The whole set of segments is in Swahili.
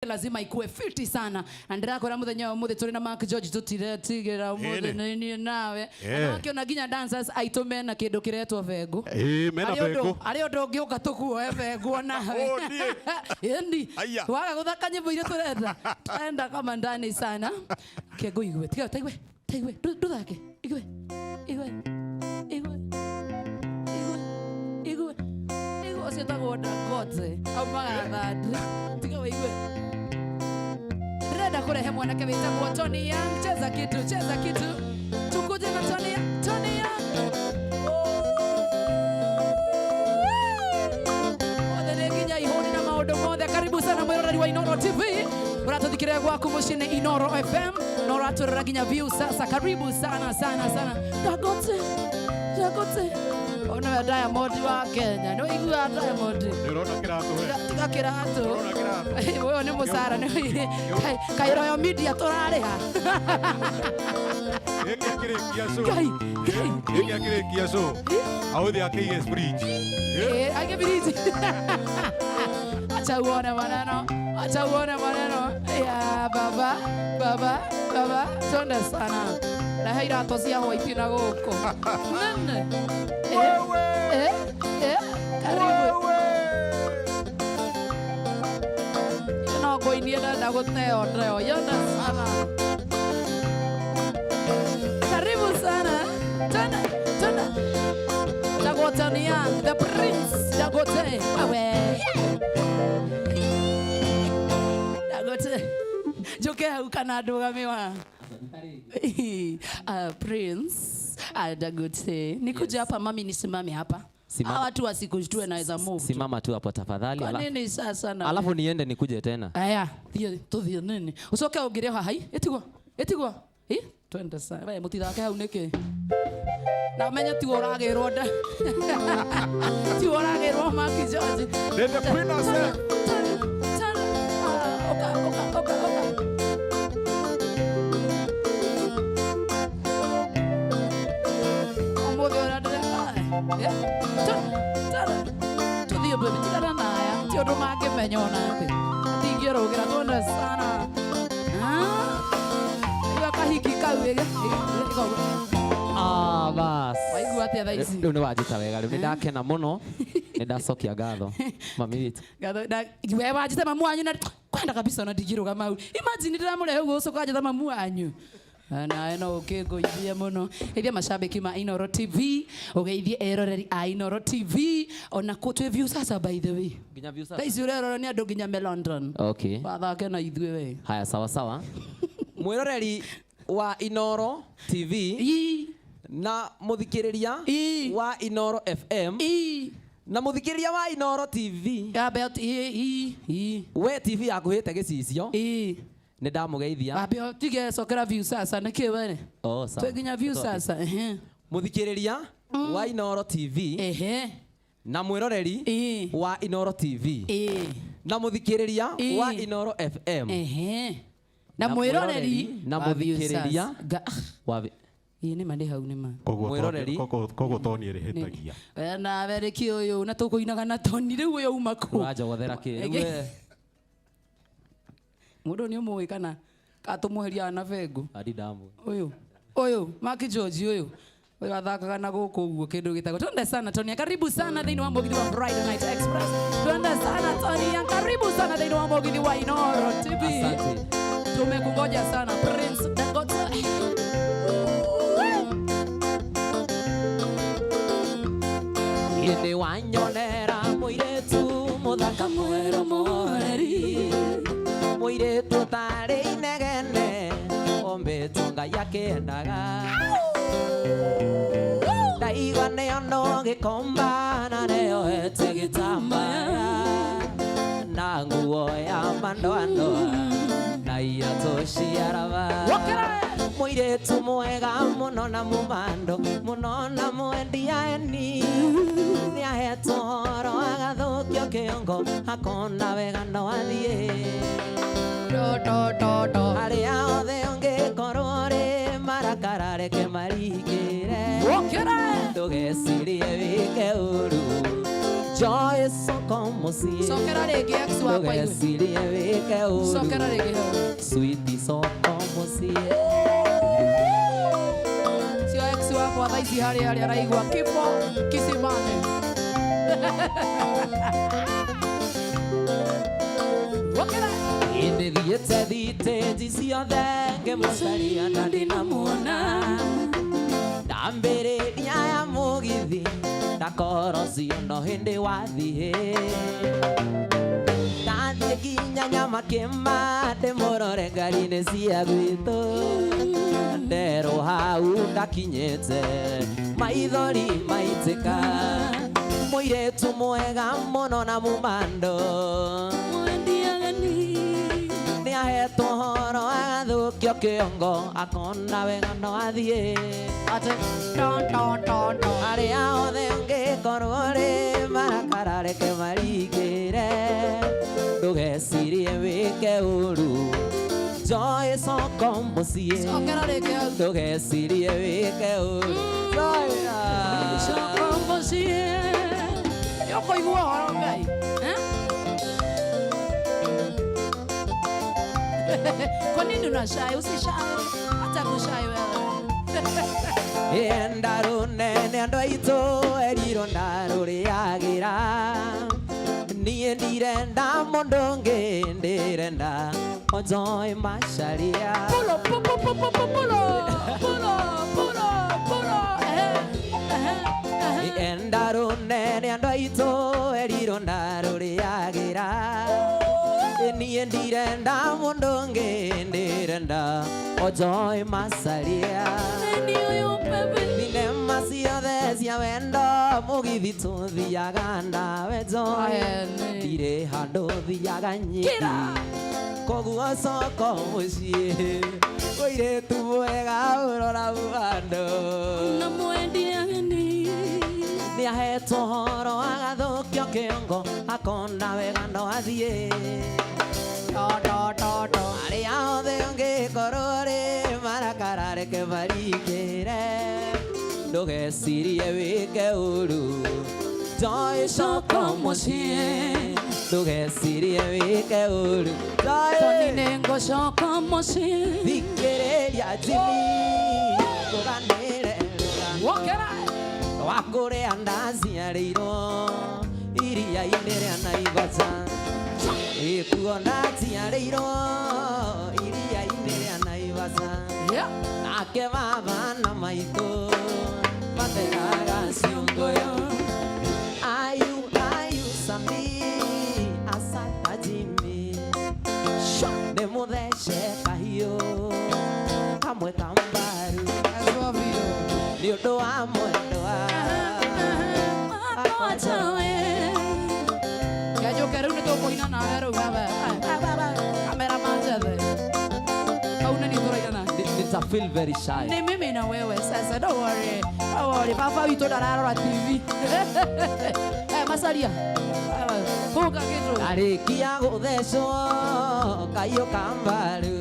lazima ikue fiti sana. Andira kora muthenya umuthe turi na Mark George tutiretigera umuthe ni nawe. Akiona ginya dancers aitume na kindu kiretwo vengu. Mena vengu. Ari undu ungiuka tukuoe vengu nawe. Endi. Waga guthaka nyimbo iria turenda. Tenda kama ndani sana. Kego igwe. Tigwe. Duthake. Igwe. Osiyetagwo Dangote aumaga thandi tiga wĩigue ndĩrenda kũrehe mwanake wĩtagwo Tony Young. Cheza kitu tukuje na Tony Young othe nĩ nginya ihũri na maũndũ mothe. Karibu sana mwĩroreri wa Inoro TV, ũratũthikĩrĩria gwaku mũciĩ nĩ Inoro FM na ũratũrora nginya view sasa. Karibu sana Dangote ona wa Diamond wa Kenya no igua Diamond ndirona kiratu tiga kiratu wewe ni musara ni Kairo Media turariha Geki so authi akige bridge age bridge acha uone maneno ya baba tonda sana na haira tosia hoiti na goko nene karibu no koinie na goteo ndeo yona sana. Karibu sana tena Dangote Young, the prince Dangote awe Dangote jokea ukana ndugamiwa prince Dangote nikuja hapa mami nisimame hapa. Watu wasikujue naweza move. Simama tu hapo tafadhali. Kwa nini sasa na alafu niende nikuje tena. Aya, tuthie nini? Usoke ugire hai. Etigwa. Twende sana. Wewe mutithake hau niki. Na menya ti uragirwo nda. Ti uragirwo Mark George. The princess. Oka. Tuthie baby tigana naya ti undu mangimenya ona tingĩrũgĩra tuone sana iga kahiki kauĩge bas waigua atĩa thaa ici rĩu nĩ wanjĩta wega rĩu nĩ ndakena mũno nĩ ndacokia ngatho mami witũ we wanjĩte mamu wanyu na kwenda kabisa ona ndingĩrũgama hau. Imagine ndĩramũrehe ũguo ũcoka wanjĩta mamu wanyu na eno ũkĩngũithia mũno. Geithia macambĩki ma Inoro TV, ũgeithie eroreri a Inoro TV ona kũtwe view sasa by the way. Nginya view sasa. Thaisi ũrerora nĩ andũ nginya me London. Okay. Wathake na ithuĩ we. Haya sawa. Mwĩroreri wa Inoro TV na mũthikĩrĩria wa Inoro FM na mũthikĩrĩria wa Inoro TV. We TV yakuhĩte gĩcicio. Nĩ ndamũgeithia. Wambia tige cokera view sasa nĩkĩ wene? Sawa. Tũginya view sasa. Mũthikĩrĩria wa Inoro TV. Na mwĩroreri wa Inoro TV. Na mũthikĩrĩria wa Inoro FM. Na mwĩroreri na mũthikĩrĩria wa nĩ mande hau nĩ ma. Mwĩroreri kogo Tony rĩhĩtagia. Na vereki ũyũ na tũkũinaga na Tony rĩu ũyũ uma kũ. Wajogothera kĩ. Mũndũ nĩ ũmũĩ kana katũmũheria na vengu. Adi damu. Ũyũ Mark George ũyũ athakaga na gũkũ ũguo kĩndũ gĩtagwo. Twende sana Tony, karibu sana thĩinĩ wa mũgithi wa Friday Night Express. Twende sana Tony, karibu sana thĩinĩ wa mũgithi wa Inoro TV. Asante. Tumekungoja sana Prince Dangote. Ine wanyonera mũirĩtu mũthaka mwerũ mũreri mũirĩtu tarĩ inegene ombĩtwo Ngai akĩendaga ndaigua nĩono gĩkomba na nĩohete gĩtambaya na nguo ya mandoandoa na iratũ cia raba mũirĩtu mwega mũno na mũmando mũno na mwendia eni nĩahetwo ũhoro agathũkio kĩongo akona wega no athiĩ harĩa othe ũngĩkorwo rĩ marakara reke maringĩre ndũgecirie wĩke ũru Joy soko muciĩ Cokera rĩngĩ ex wakwa iwe. ndũgecirie wĩke ũru Cokera rĩngĩ hau. switi soko muciĩ Sio ex wakwa thaa ici harĩa araigua kĩbo kĩcimane. Cokera. hĩndĩ thiĩte thitĩnji ciothe ngĩmũcaria na ndinamuona ndambĩrĩria ya mũgithi ndakorocio no hĩndĩ wathiĩ ndathiĩ nginya Nyamakĩma ndĩmũrore ngari-inĩ cia gwitũ nderwo hau ndakinyĩte maithori maitĩka mũirĩtu mwega mũno na mũmando nĩahetwo ũhoro agathũkio kĩongo akona wega no athiĩ Ate don don don don. arĩa othe ũngĩkorwo rĩ marakara reke maringĩre ndũgecirie wĩke ũru Joy soko mũciĩ Cokera rĩngĩ hau. ndũgecirie wĩke ũru Joy Soko mũciĩ. Ũkũigua ũhoro Ngai? Kwa nini unashayo? Usishayo. Hata kushayo wewe. ndarũ nene andũ aitũ erirwo ndarũrĩagĩra niĩ ndirenda mũndũ ũngĩ ndĩrenda o Joy Macharia Pulo, pulo, pulo, pulo, pulo, pulo, pulo. ndarũ nene andũ aitũ erirwo ndarũrĩagĩra niĩ ndirenda mũndũ ũngĩ ndĩrenda o Joy Macharia Nani huyu bebe? thinema ciothe cia wendo mũgithi tũthiaga nawe Joy ndirĩ handũ thiaga nyingĩ koguo coko mũciĩ mũirĩtu mwega ũrora mũhando Namwendia gani? nĩahetwo ũhoro agathũkio kĩongo akona wega no athiĩ Do do do do. arĩa othe ũngĩkorwo rĩ marakara reke maringĩre ndũgecirie wĩke ũru Joy soko mũciĩ ndũgecirie wĩke ũru Toni nengo soko mũciĩ. thikĩrĩria Jimmy tũganĩre Wokera. wa kũrĩa ndaciarĩirwo iria-inĩ rĩa Naivasha ĩkuo ndaciarĩirwo iria-inĩ rĩa Naivasha Yeah. nake baba na maitũ mategaga ciũngũyũ ayu Sami asata Jimmy nĩ mũthece kahiũ kamwe ka mbaru nĩ ũndũ wa mwendwa Gajoka rĩu nĩtũkũina nawe rĩu baba. Cameraman jethe. Hau nĩ nĩtũraina na. I feel very shy. Ni mimi na wewe sasa, don't worry. Don't worry. Baba witũ ndararora TV. Macharia. Funga kitu. Arĩkia gũthecwo kahiũ ka mbaru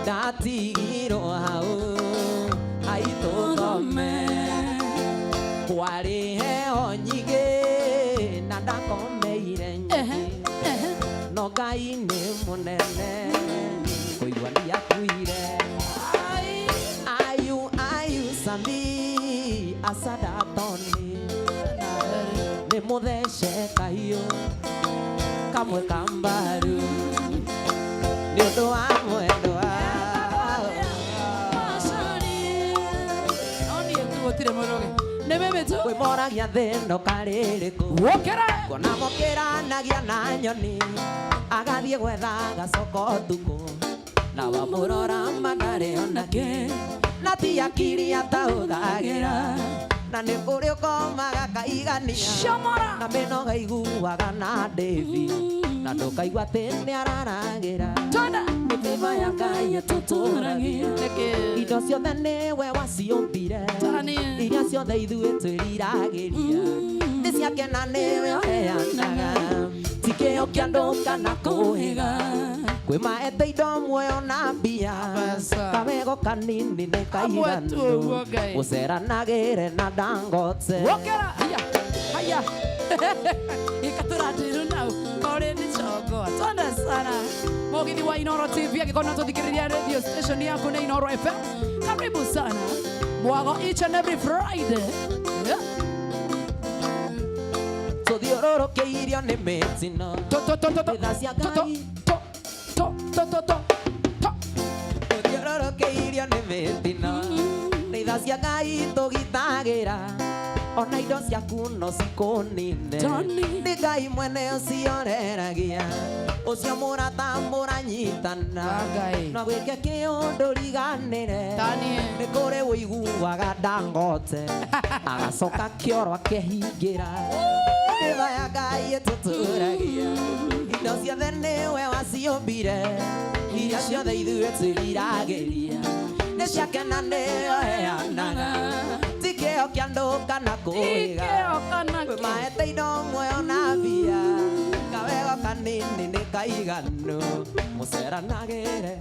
ndatigirwo hau aitũ thome kwarĩ heo nyingĩ na ndakomeire nyingĩ no Ngai nĩ mũnene kũigua ndiakuire ayu Sami asada Toni nĩ mũthece kahiũ kamwe ka mbaru nĩ ũndũ wa mwendwa kwĩmoragia thĩno karĩrĩkũ kuona mũkĩranagia na nyoni agathiĩ gwetha gacoko ũtukũ na wamũrora mandarĩ onake na ti akiri ataũthagĩra na nĩ kũrĩ ũkomaga kaigania na mĩnoga iguaga na ndĩvi na ndũkaigua atĩ nĩ araragĩra mĩthemba ya Ngai ĩtũtũragia indo ciothe nĩwe waciũmbire iria ciothe ithuĩ twĩriragĩria nĩ ciake na nĩwe ũheanaga ti kĩheo kĩa andũ kana kũhĩga kwĩ maete indo muoyo na mbia kawego kanini nĩ kaiganu gũceranagĩre na Dangote Ikaturatiru nau. Kore ni chogo. Twende sana. Mugithi wa Inooro TV akikona tuthikiriria radio station yako na Inooro FM. Karibu sana. Mwago each and every Friday. Yeah. Tuthiũrũrũkĩirio nĩ mĩtino tha cia Ngai tuthiũrũrũkĩirio nĩ mĩtino tha cia Ngai tũgitagĩra ona indo ciaku no cikũnine nĩ Ngai mwene ũcioreragia ũcio mũrata mũranyitana no gwĩke kĩũndũ riganĩre nĩ kũrĩ ũiguaga Dangote agacoka kĩoro akehingĩra Eva ya Ngai tuturagia indo ciothe nĩwe waciũmbire iria ciothe ithuĩ twĩriragĩria nĩ ciakena nĩyo heanaga ti kĩo kĩa andũ kana kũiga maete indo muoyo na mbia kawego kanini nĩ kaiganu mũceranagĩre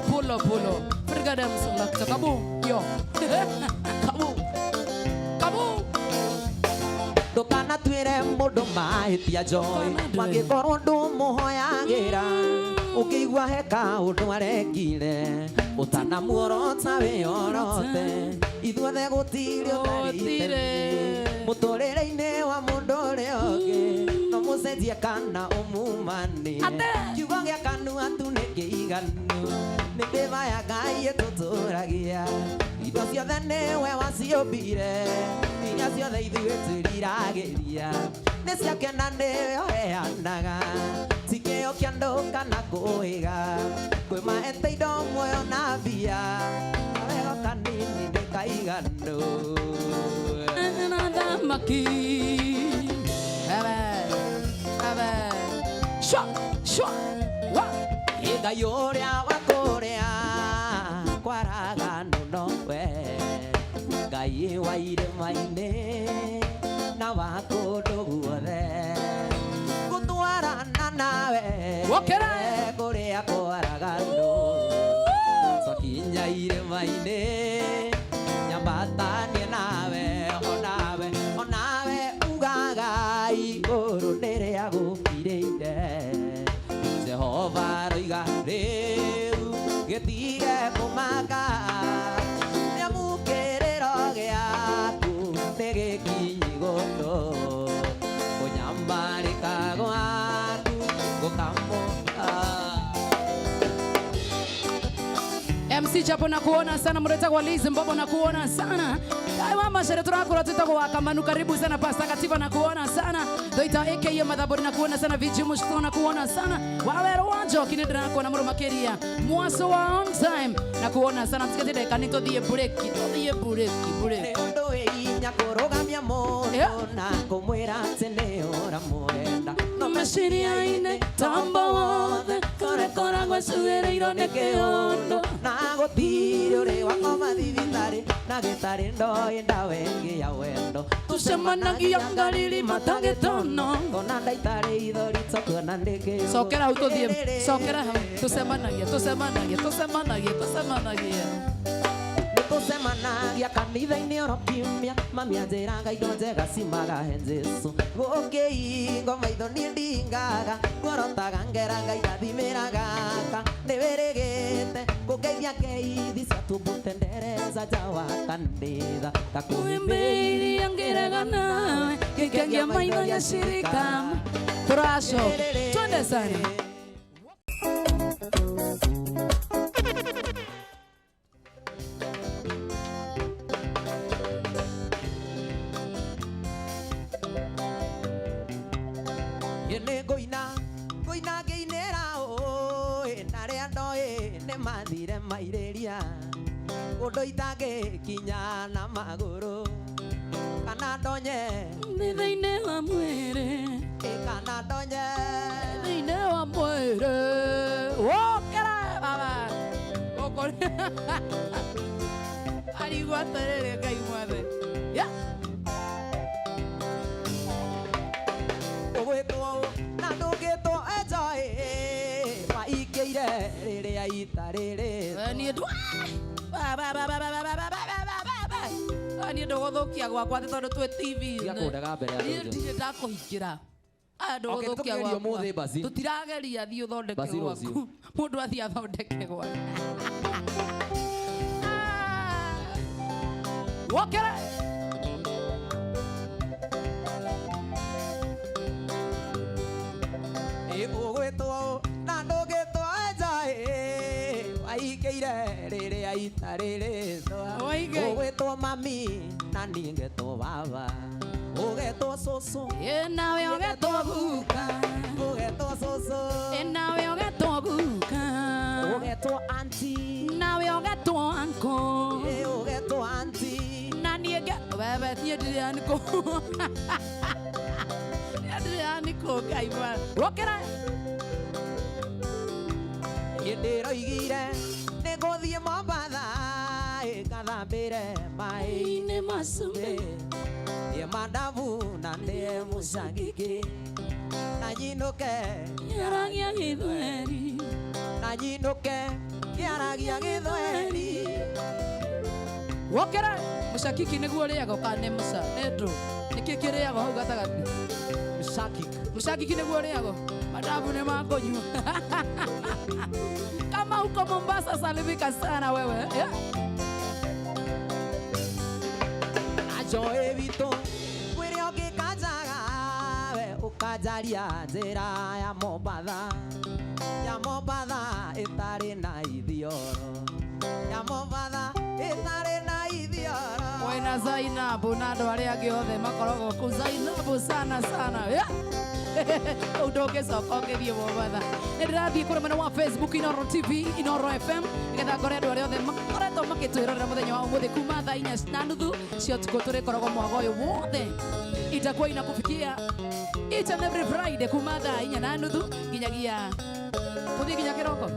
Pulo pulo Brigada msulakta kabu yo kabu kabu Ndũkana twĩre mũndũ mahĩtia njoĩ mangĩkorwo ndũmũhoyagĩra ũkĩigua he kaũndũ arekire ũtanamuorota wĩyorote ithuothe gũtirĩ ũtarĩte mũtũrĩre-inĩ wa mũndũ ũrĩa ũngĩ no mũcenjie kana ũmumanie kiugo gĩa kanua tu nĩ kĩiganu nĩ mbĩva ya Ngai ĩtũtũragia indo ciothe nĩwe waciũmbire iria ciothe ithuĩ twĩriragĩria nĩ ciakena nĩyo heanaga ti kĩo kĩa andũ kana kũiga kwĩ maete indo muoyo na mbia kawego kanini nĩ kaiganu Maki Shwa shwa wa Ngai ũrĩa wa kũrĩa kwaraganu nowe Ngai wa irĩma-inĩ na wa kũndũ guothe gũtwarana nawe kũrĩa kwaraganu twakinya irĩma-inĩ nyambatanie nawe onawe ugaga igũrũ nĩrĩa gũkirĩire Jehova roiga rĩu gĩtige kũmaka nyamũkĩrĩro gĩaku nĩ gĩkinyi gũkũ kũnyambarĩka gwaku gũkamũka MC Chapo na kuona sana mreta kwa Liz Mbobo na kuona sana Daiwa mashere turakura tutako wakamanu karibu sana Pasta Kativa na kuona sana Doita AKA Madhabori na kuona sana Vijimu Shto na kuona sana Wawero wanjo kinedra na kuona muru makeria Mwaso wa on time na kuona sana Msikatide kanito diye bureki Neondo einya korogamia mono na kumwira tene ora mwenda No meshiri aine tambo wothe Kore kora gwe sugereiro ne keondo Na gũtirĩ ũrĩ wakoma thibitarĩ na gĩtarĩ ndoĩ ndawa ĩngĩ ya wendo Tucemanagia ngariri matagĩtono Kona ndaitarĩ ithori tũkuona ndĩkĩ Sokera hau tũthiĩ Sokera hau Tucemanagia Nĩtũcemanagia kanitha-inĩ oro kiumia Mami anjĩraga indo njega cimaga he Jesũ Gũkĩingo maitho niĩ ndingaga Ngorotaga ngeraga irathimĩraga Nĩwĩrĩgĩte kũngeithia ngeithi ciatũmũtendereza nja wa kanitha Kuimbĩiria ngĩrega nawe Gĩkengia maitho gĩa shirika Tũraco Twende sana Ngũina ngĩinĩra ũĩ narĩa ndoĩ nĩmathire mairĩria ũndũ itangĩkinya na magũrũ kana ndonye thĩinĩ wa mwĩrĩ kana ndonye thĩinĩ wa mwĩrĩ wokera baba arigwo atĩrĩrĩ Ngai mwathe ũgwĩtwo na ndũngĩtwo enjoy waingĩire rĩrĩa itarĩ rĩtwo niĩ Ani ndogothukia gwakwa ati tondu twi TV. Tia kundaga mbere ya Ni ndire ndakuhikira. Aya ndogothukia tugerie umuthi basi. Tutirageria thi uthondeke Basi gwaku. rũciũ. Mundu athi athondeke gwaku. Wokera. Ugwitwo na ndugitwo enjoy waikeire riri aita riri twa Waige. ugwitwo mami na ningetwo baba ugetwo susu Nawe ogetwo guka. ugetwo susu Nawe ogetwo guka. ugetwo auntie Nawe ogetwo uncle. ugetwo auntie Na niege baba tie ndire aniko. Ndire aniko kaima. Wokera. Ndiroigire niguthie Mombatha ikathambire mai-inĩ macumbi ye mandavu na ndĩe mũcangiki na nyinuke Yaragia githweri. na nyinuke kĩaragia gĩthweri. Wokera. Mushakiki niguo riago kana musa. Nendo. Niki kiriago hau gatagati. Mushakiki niguo riago. Madabu ni makonywa. Kama uko Mombasa salimika sana wewe. Yeah. Ajoe vitu kwĩrĩ ũngĩkanjaga we ũkanjaria njĩra ya Mombatha ĩtarĩ na ithioro ya Mombatha ĩtarĩ na ithioro. Wena Zainabu na andũ arĩa angĩ othe makoragwo ku Zainabu sana sana. Yeah. Udogecoka ũngĩthiĩ Mombatha. Nĩ ndĩrathiĩ kũrĩ mwena wa Facebook Inoro TV, Inoro FM nĩgetha ngore andũ arĩa othe makoretwo makĩtwĩrorera mũthenya wa ũmũthĩ kuma thaa 4:30 cia ũtukũ tũrĩkoragwo mwaka ũyũ wothe. Itakuwa inakufikia each and every Friday kuma thaa 4:30 nginyagia tũthiĩ nginya kĩroko.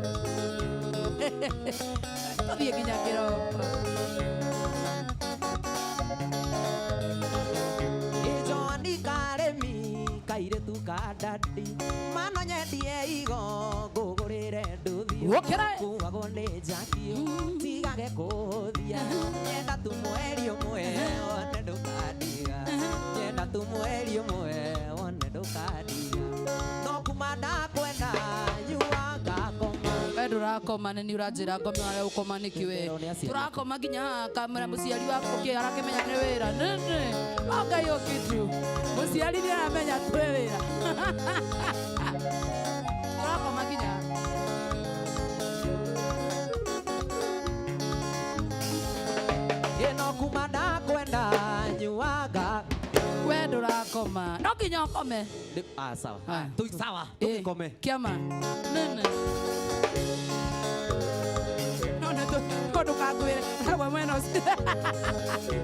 Tũthiĩ nginya kĩroko. Ijoni karemi kairetu kadadi mano nyendie igo ngũgũrĩre nduthi Wokera. kuagwo nĩ njakio tigage kũthia nyenda tu mweri ũmwe wone ndũkandiga nyenda tu mweri ũmwe wone ndũkandiga no kuma ndakwenda nyuaga koma we ndũrakoma nĩ ũranjĩra ngome harĩa ũkoma nĩkĩ we tũrakoma nginya kamera mũciari waku arakĩmenya nĩ wĩra nene okai ũkĩtu mũciari nĩ aramenya twĩ wĩra tũrakoma nginya no kuma ndakwenda nyuaga we ndũrakoma no nginya ũkome sawa Ah. sawa Eh, tukome kĩama nene none ndũkangwĩre harwa mwena ũcio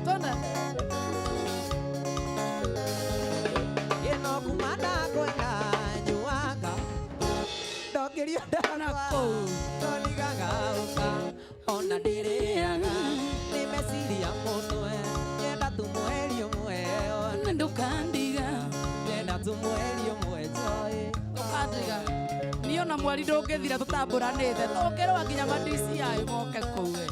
tona no kuma ndakwenda nyuaga ndokĩrio ndakwa kũu. tonigaga ũka ona ndĩrĩaga nĩ meciria mũtwe nyenda tu mweri ũmwe nĩ ndũkandiga nyenda tu mweri ũmwe njoĩ ndũkandiga niĩ ona mweri ndũngĩthira tũtambũranĩte tũngĩrũa nginya ma-DCI moke kũu we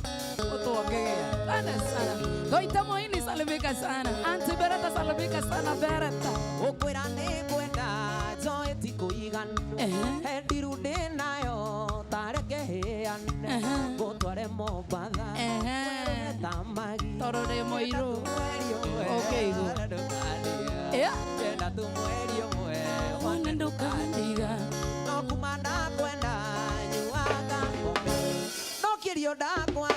ũtwongegea ane sana Goita Moini salimika sana Auntie Beretta salimika sana Beretta ũkwĩra nĩ kwenda njoĩ ti kũiganu he ndiru ndĩ nayo tareke hĩane ngũtware Mombatha tamagi tondũ ndĩ mũirũ ũkĩigua nyenda tu mweri ũmwe wone ndũkandiga no kuma ndakwenda nyuaga no kĩrio ndakwa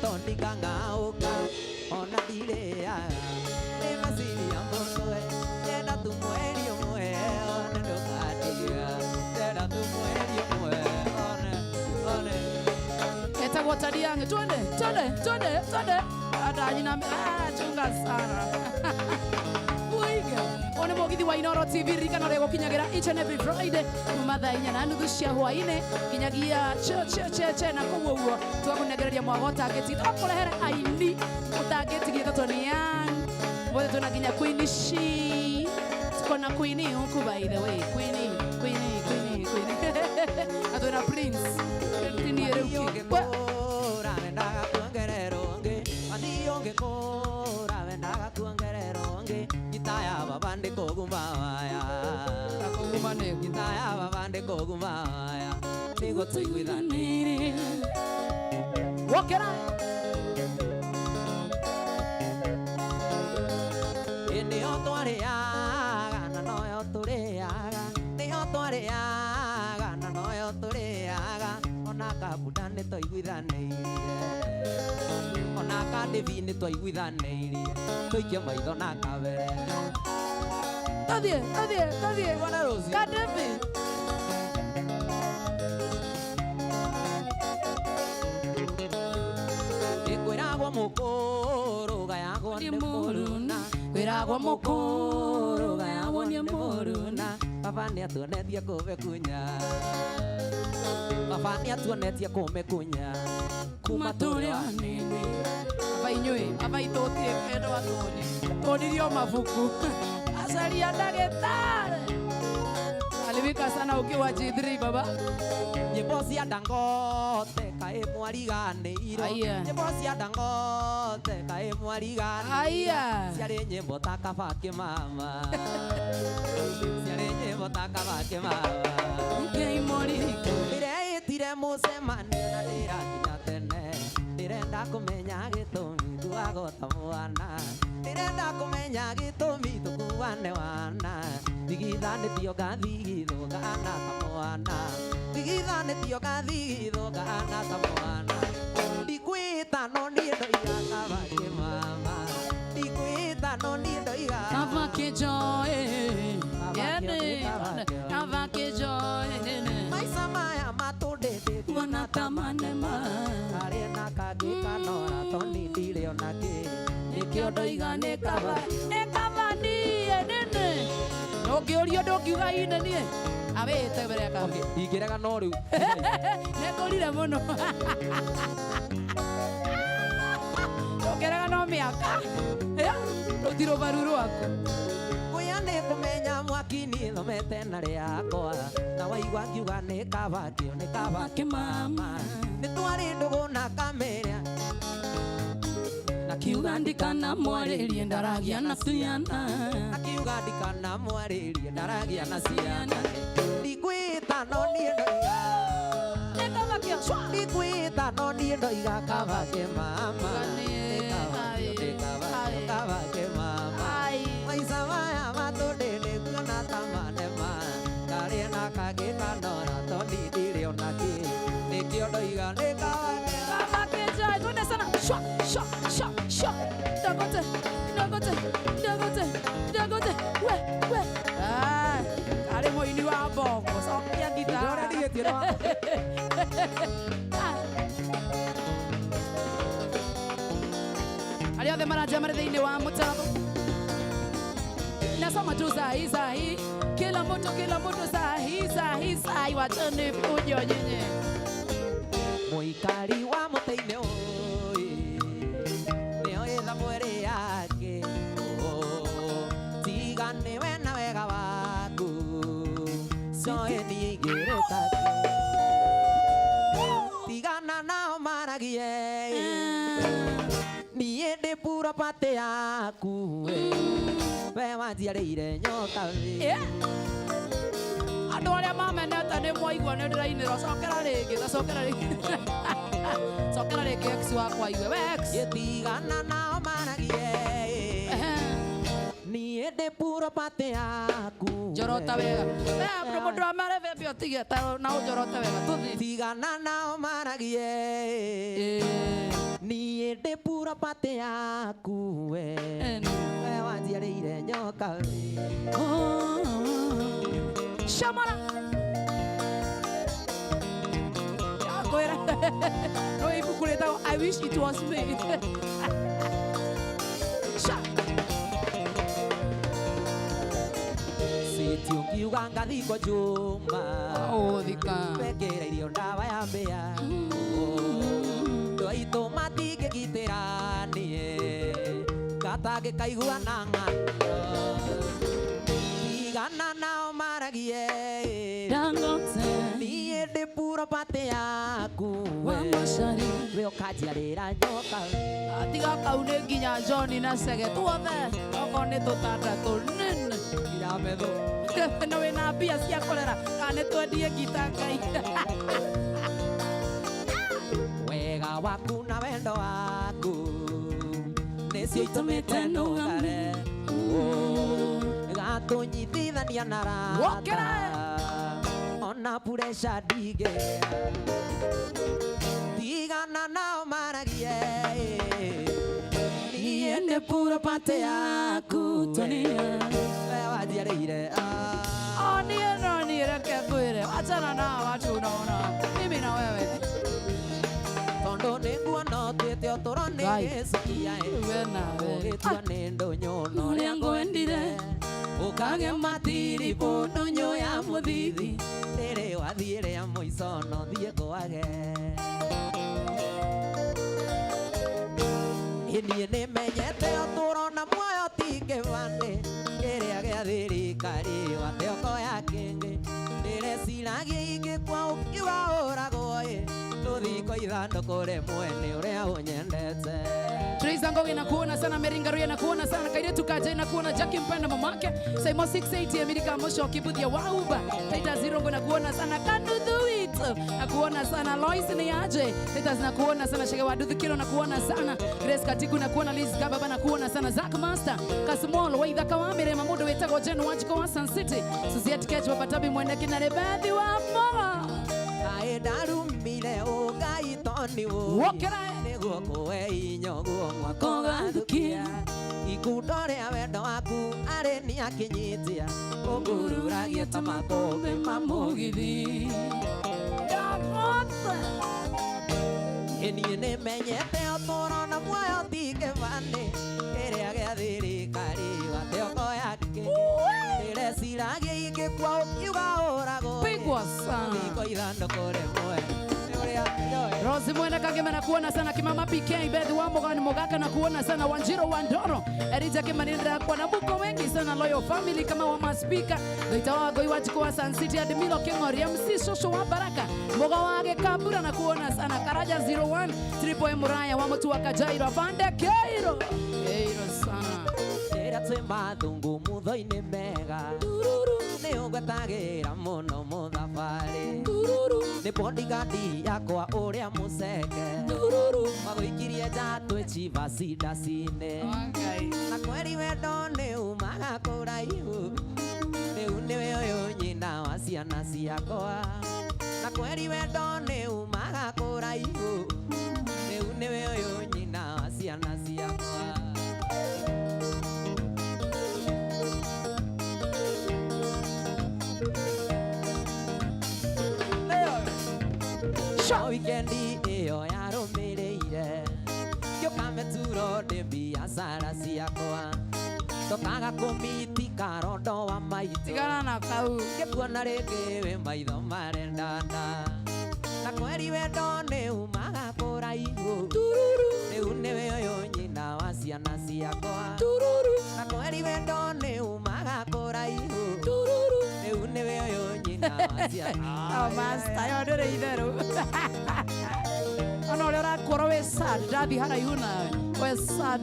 tondikang'aũka ona ndirĩaga nĩ meciria mũtwe nyenda tu mweri ũmwe one ndũkandiga nyenda tu mweri ũmwe one etagwo Tadiange twende adanyina chunga sana Uiga one mũgithi wa Inoro TV ririkana ũrĩa gũkinyagĩra each and every Friday kuma thaa 4:30 cia hwaĩ-inĩ nginyagia che na kũu ũguo twakũnengereria mwago ũtangĩti twakũrehere aini ũtangĩtigia tondũ nĩ young mũthĩ twĩna nginya Queen Shi tuko na Queen huku by the way Queen na twĩna Prince ndiye rĩu mendaga kuongererwo ngĩ athiĩ ũngĩkũra magumaya nigo tuiguithanire Wokera Nĩho twarĩaga na noyo tũrĩaga nĩho twarĩaga na noyo tũrĩaga ona kabunda nĩ twaiguithanĩirie ona kandivi nĩ twaiguithanĩirie tũikie maitho na kabere Tadie Bwana Rosie Kadevi Kwĩragwo mũkũrũ gayagwo nĩ mũruna Kwĩragwo mũkũrũ gayagwo nĩ mũruna Baba nĩatuonetie kũmekunya Baba nĩatuonetie kũmekunya kuma tũrĩ anini Aba itotie kendo atoni Tonirio mabuku Asaria ndagĩtarĩ Alivika sana ukiwa G3 baba Nyĩmbo cia Dangote kaĩ mwariganĩirwo Nyĩmbo cia Dangote kaĩ mwariganĩirwo Ciarĩ nyĩmbo ta kaba kĩmama Ciarĩ nyĩmbo ta kaba kĩmama Ndĩreĩtire mũcemanio na ndĩrakinya tene Ndĩrenda kũmenya gĩtũmi tuagota mwana Ndĩrenda kũmenya gĩtũmi tũkuane wana Ndigithanĩtio ngathigithwo ngahana ta mwana Ndigithanĩtio ngathigithwo ngahana ta mwana Ndikwĩta no niĩ ndoiga kaba kĩmama Ndikwĩta no niĩ ndoiga Kaba kĩjoe Kaba kĩjoe Maica maya matũndĩte Kuona tamanema Karĩ na kangĩ kanora toni ndirĩ ona kĩ Nĩkĩo ndoiga nĩ kaba niĩ nene Ũngĩũrio ndũngiuga ine niĩ Awĩte mbere ya kaba Ingĩrega no rĩu Nĩngũrire mũno Ndũngĩrega no mĩaka Rũtirũbaru rwaku Kuya nĩ kũmenya mwaki niĩ thomete na rĩakwa Na waigua ngiuga nĩ kaba kĩo nĩ kaba kĩmama Nĩ twarĩ ndũgũ na kamerĩa Kiuga ndikana mwarĩrie ndaragia na ciana Akiuga ndikana mwarĩrie ndaragia na ciana Ndikwĩta no niĩ ndoiga Ndikwĩta no niĩ ndoiga kaba kĩmama Kaba kĩmama Maica maya matũndĩte kuona ta manema Karĩ na kangĩ kanora toni ndirĩ ona kĩ Nĩkĩo ndoiga nĩ kaba Kaba kĩjoe Twende sana Shwa Dangote We Karĩ mũini wa bongo Cokia gitara Arĩa othe maranjia marĩ thĩinĩ wa mũtambo Nasoma tu sahi Kila mtu sahi Wachane fujo nyenye Mũikari wa mũtĩ-inĩ ũyũ nĩo etha mwĩrĩ yake tiga nĩwe na wega waku coĩ niĩ ingĩrĩkake tigana nao maragie niĩ ndĩ property yaku we wanjiarĩire nyoka Andũ arĩa mamenete nĩ mwaigua nĩ ndĩrainĩra Cokera rĩngĩ ex wakwa iwe we ex Gĩtigana nao maragie niĩ ndĩ property yaku Njorota wega mũndũ wa marebe ũtige na ũnjorote wega tũthi Tigana nao maragie niĩ ndĩ property yaku we wanjiarĩire nyoka Shamara No ibuku rĩtagwo I wish it was me Sitiũngiuga ngathikwo Juma Thika Wekĩra irio ndawa ya mbĩa Andũ aitũ matingĩgitĩra niĩ Gatangĩkaigua na ng'ano Tigana nao maragie Dangote niĩ ndĩ property yaku we ũkanjiarĩra nyoka Tiga kau nĩ nginya John na Sege tuothe Okorwo nĩ tũtanda tũnene Iramethwo no wena bia cia kolera ane twendie gita ngai wega waku na wendo waku necio itumite nugare gatunyitithania na rata ona puresha ndige tigana nao maragie niende puro pate yaku Tonia wajiereire nie reke kwire achana na watu unaona mimi na wewe tondo ninguona twite otoro ni Yesu kiae ugitua ni ndunyu no ria ngwendire ukage matiri ndunyu ya muthithi riri wathiire ya muico no thie kwage ini ni menyete otoro na muoyo tikivande kiria gia thirikari wateoko ya kingi ndireciragia ingikwa ukiwa uragwoe tuthiko ithandũkũ rĩmwe nĩ ũrĩa ũnyendete Trace Ngogi nakuona sana Meringa Ruya nakuona sana Kairetu Kaja nakuona Jackie Mpenda mamake Saimo 680 Amerika Mosho Kibuthia Wauba Taita Zirongo nakuona sana Kanuthu Wito nakuona sana Lois Niaje Taita nakuona sana Shege Waduthi Kiro nakuona sana Grace Katiku nakuona Liz Kababa nakuona sana Zack Master Kasumolo Waitha Kawamire Mamudo Wetago Jeno Wajiko wa Sun City Suziet Ketch Wapatabi Mwende Kinare Bethi wa Moga Aedarumile Ugaitoni Wokerae Niguo kuwe inyoguo mwako gathukia Ikundo rĩa wendo waku arĩ ni akinyitia Ũngururagia ta makũmbĩ ma mũgithi Niĩ nĩmenyete ũtũũro na muoyo ti kĩbande Kĩrĩa gĩa thirikari wateoko yake Ndĩreciragia ingĩkua ũkiuga ũragwo Pigwa sana Thiko ithandũkũ rĩmwe Rosi Mwenda Kagema nakuona sana Kimama PK Bethi wa Mogani Mogaka nakuona sana Wanjiro Wandoro Erija Kimanindra kwa nabuko wengi sana Loyal Family kama wa maspika Doita wago iwajiko wa Sun City Admilo Kengori MC Shosho wa Baraka Moga wage Kabura nakuona sana Karaja 01 Triple Muraya wa Mutu wa Kajairo Afande Keiro Keiro sana Ndĩra twĩ mathungu mutho-inĩ mega nĩ ũgwetagĩra mũno mũthabarĩ nĩ bodyguard yakwa ũrĩa mũceke magũikirie nja twĩ chivasi ndaci-inĩ na kweri wendo nĩ umaga kũraihu rĩu nĩwe ũyũ nyina wa ciana ciakwa na kweri wendo nĩ umaga kũraihu rĩu nĩwe ũyũ nyina wa ciana ciakwa Wikendi iyo yarũmĩrĩire ngĩũka meturo ndĩ biacara ciakwa tokaga kũmiti karondo wa maitũ Tigana na kau ngĩkuona rĩngĩ wĩ maitho marendana na kweri wendo nĩ umaga kũraihu rĩu nĩwe ũyũ nyina wa ciana ciakwa na kweri wendo nĩ umaga kũraihu rĩu nĩwe ũyũ nyina wa ciana master yo ndĩrĩ itherũ Ona ũrĩa ũrakorwo wĩ sad ndathi haraihu nawe wĩ sad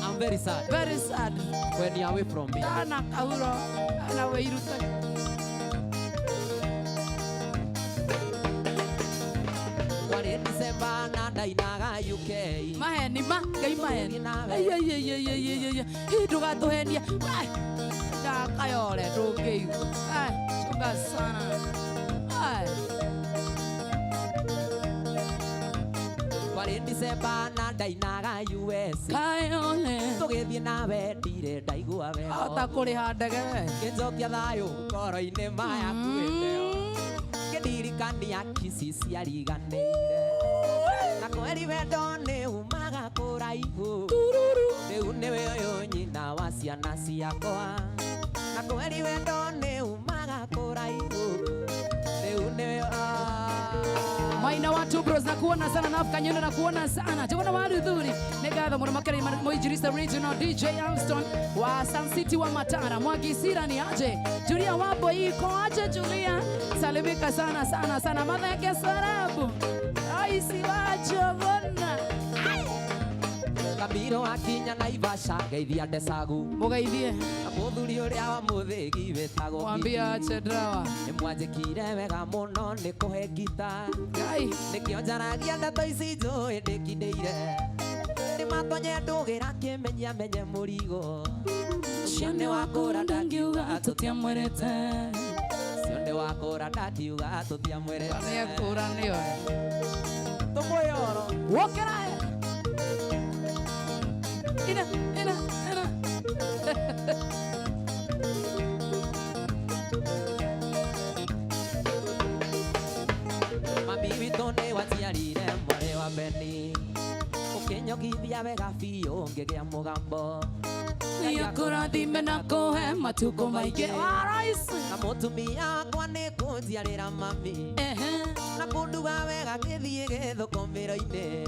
I'm very sad very sad when you're away from me Ana kauro ana wĩiruta Warĩ December na ndainaga UK maheni ma ngai maheni ai ndũgatũhenia ndakayore ndũngĩigua chunga sana Warĩ December na ndainaga US kayole tũgĩthiĩ nawe ndire ndaigua wega ota kũrĩha ndege ngĩnjokia thayũ ngoro-inĩ mayakuĩte ngĩndirikania kisi ciariganĩire na kweri wendo nĩ umaga kũraihu rĩu nĩwe ũyũ nyina wa ciana ciakwa na kweri wendo nĩ umaga kũraihu rĩu nĩwe Maina watu bros nakuona sana na Afrika Nyendo nakuona sana Chakona wadu dhuri Negatho mwana makere Moijirista Regional DJ Alston wa Sun City wa Matara Mwagisira ni aje Julia Wabo iko aje Julia Salimika sana sana sana Matheke Sarabu Aisi wacho gona Kamiro akinya Naivasha geithia Ndesagu mugeithie muthuri uria wa muthigi wetagwo mwambia Chedrawa nimwanjikire wega muno nikuhe ngita Ngai nikio njaragia ndeto ici njui ndikindeire nimatonye ndugira kimenyia menye murigo cione wakura ndangiuga tutiamwerete cione wakura ndangiuga tutiamwerete ni akura nio tumuyoro wokera ina mami witũ nĩ waciarire mwarĩ wa Beni ũkĩnyogithia wega biũ ngĩgĩa mũgambo yakurathime na kuhe matuko maingĩ na mũtumia wakwa nĩ kũnjiarĩra mami na kũnduga wega ngĩthiĩ gĩthũkũmĩro-inĩ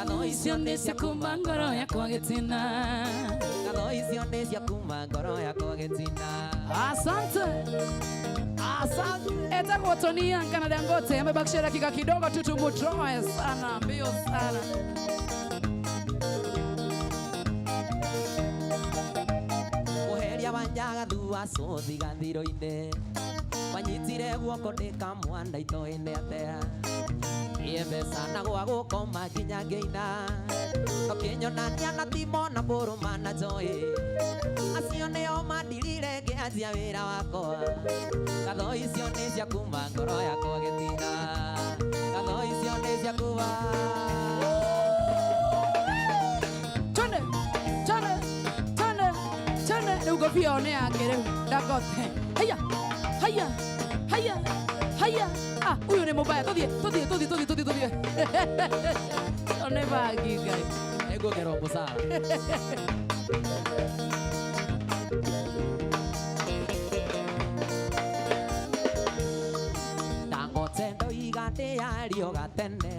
Katho icio nĩ cia kuma ngoro yakwa gĩtina Katho icio nĩ cia kuma ngoro yakwa gĩtina Asante etagwo Tony Ankana Dangote amebakisha dakika kidogo tu tumutoe sana mbio sana Muheria wanjagathu wa cothi gathiro-inĩ wanyitire guoko ndĩkamwanda itoĩ-inĩ atea mbeca na gwa gũkoma nginya ngĩina ũkĩnyonania na timona mũrũma na njoĩ acio nĩo mandirire ngĩanjia wĩra wakwa Katho icio nĩ cia kuma ngoro yakwa gĩtina Katho icio nĩ cia kuma Chane rĩu ngobia ĩyo nĩ yake rĩu Dangote haya huyo ni mubaya tuthie one bagi Ngai egũgerwo mũcara Dangote ndoiga ndĩario gatene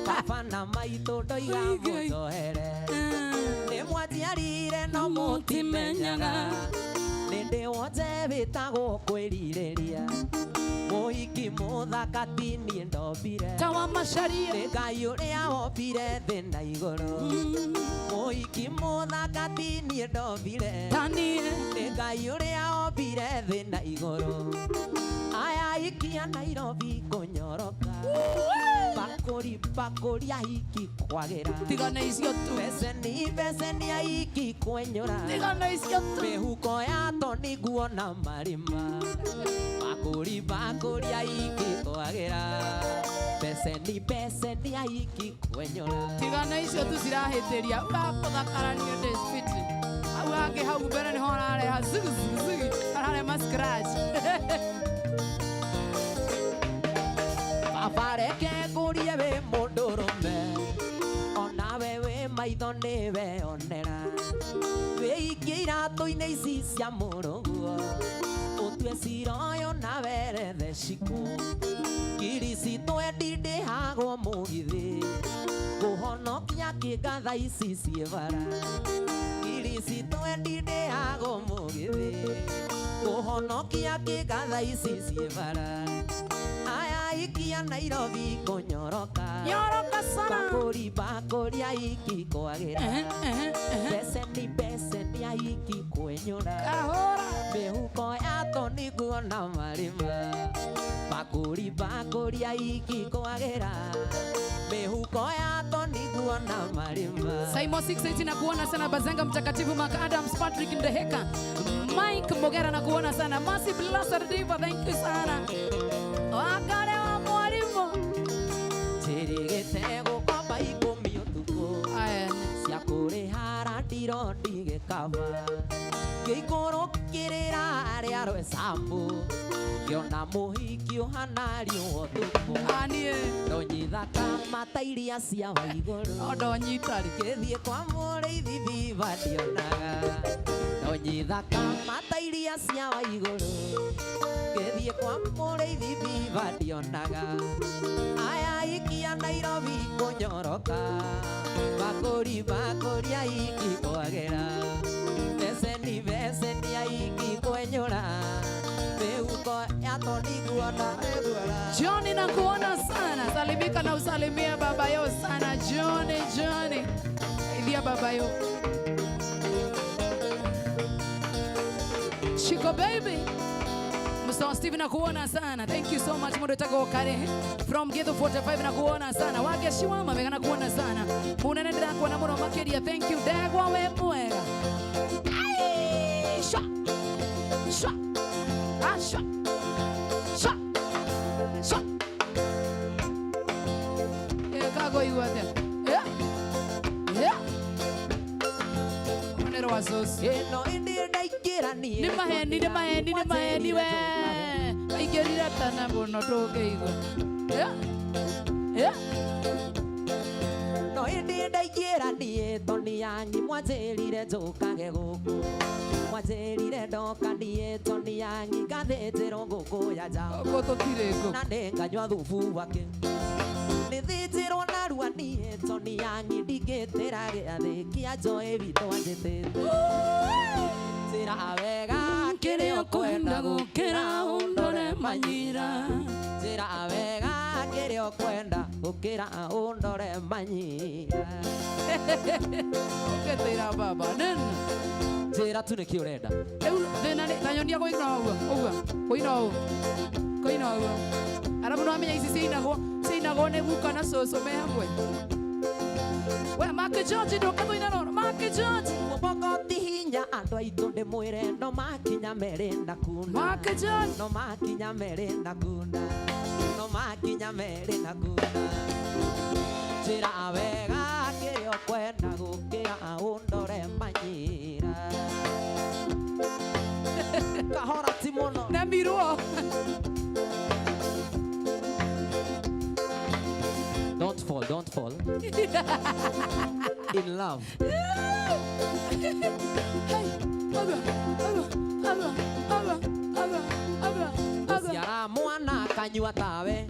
baba na maitũ ndoiga mũnjohere nĩmwanjiarire no mũtimenyaga nĩndĩ wothe wĩtagwo kwĩrirĩria mũhiki mũthaka ti niĩ ndombire tawa macharia nĩ Ngai ũrĩa wombire thĩ na igũrũ mũhiki mũthaka ti niĩ ndombire tanie nĩ Ngai ũrĩa wombire thĩ na igũrũ aya ikia Nairobi kũnyoroka bakũri ahiki kwagĩra tigana icio tu beceni ahiki kwenyũra tigana icio tu mĩhuko ya toni nguo na marima bakũri ahiki kwagĩra beceni ahiki kwenyũra tigana icio tu cirahĩtĩria ũrakũthakarania ndĩciti hau hangĩ hau mbere nĩho arareha zigi arareha scratch baba reke ngũrie wĩ mũndũrũme onawe wĩ maitho nĩweonera wĩikie iratũ-inĩ ici cia mũrũguo ũtue cira ũyũ na werethe cikũ ngirici twendi ndĩhagwo mũgithi kũhonokia kĩngatha ici ciĩ bara ngirici twendi ndĩhagwo mũgithi kũhonokia kĩngatha ici ciĩ bara aya ikia Nairobi kũnyoroka sana bakũri ahiki kwagĩra beceni ahiki kwenyũra mĩhuko ya toni nguo na marima bakũri ahiki kwagĩra mĩhuko ya toni nguo na marima Saimo 680 na kuona sana Bazenga Mtakatifu Mark Adams Patrick Ndeheka Mike Mogera na kuona sana Mercy Blessed Diva thank you sana wakare wa mwalimu tirigĩte gũkomba ikũmi ũtukũ cia kũrĩhara ndiro ndigĩkaba ngĩikũrũkĩrĩra arĩa rwesambu ngĩona mũhiki ũhana riũa ũtukũ ndonyithaka mata iria cia waigũrũ ndonyitari ngĩthiĩ kwa mũrĩithi Viva ndionaga ndonyithaka mata iria cia waigũrũ ngĩthiĩ kwa mũrĩithi Viva ndionaga aya ikia Nairobi kũnyoroka bakũri ahiki kwagĩra beceni ahiki kwenyũra mĩhuko ya toni nguo na egwara Johnny na kuona sana salimika na usalimia baba yao sana Johnny Shikilia baba yo. Chico baby. Mr. Steve nakuona sana. Thank you so much. Mundo tako kare. From Ghetto 45 nakuona sana. Wage shiwama mega nakuona sana. Munenendera kuona muno makeria. Thank you. Degwa we mwega. Ai! Shwa. Shwa. Ah, shwa. Shwa. Shwa. Kago iwate. Yeah. Yeah. Munero wazosi. No indir daikira ni. Ni maheni we. Aigerira tana bono toke igo. Yeah. Yeah. No indir daikira ni toni yanyi mwajerire njokage guku. Mwajerire ndoka ni toni yanyi gathejero guku ya jao. Goto kirego. Na ndenganywa thubu wake. Nithijirwo narua ni toni yanyi ndigitira giathi kia njoe witũ anjĩtĩte. Njĩra wega kĩrĩa ũkwenda gũkĩra ũndore manyira. Njĩra wega kĩrĩa ũkwenda gũkĩra ũndore manyira. Ũkĩtĩra baba nene. Njĩra tu nĩkĩ ũrenda. Rĩu thĩna nĩ tanyonia kũina ũguo. Kũina ũguo. Kũina ũguo. Arabu no amenya ici ciinagwo nĩ guka na cũcũ me hamwe. We Mark George ndoka kũina no Mark George. Mũboko ti hinya andũ aitũ ndĩmwĩre no makinya merĩ na kuna. Mark George. No makinya merĩ na kuna. No makinya merĩ na kuna. Njĩra wega kĩrĩa ũkwenda gũkĩra ũndore manyira. Kahora ti mũno. Na mirwo. Don't fall. In love. Uciara mwana kanyua tawe.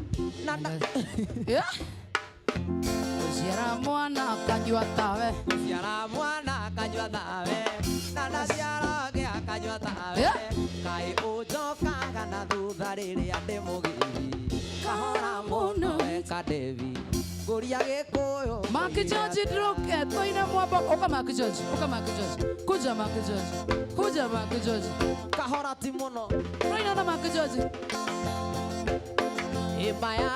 Uciara mwana kanyua tawe. Uciara mwana kanyua tawe. Nana ciara gĩa kanyua tawe. Kaĩ ũnjokaga na thutha rĩrĩa ndĩ mũgĩri. Kahora mũno weka Devi. Goria gĩkũyũ. Mark George droke toina mwamba oka Mark George. Kuja Mark George. Kahora ti mũno. Toina na Mark George. Imaya.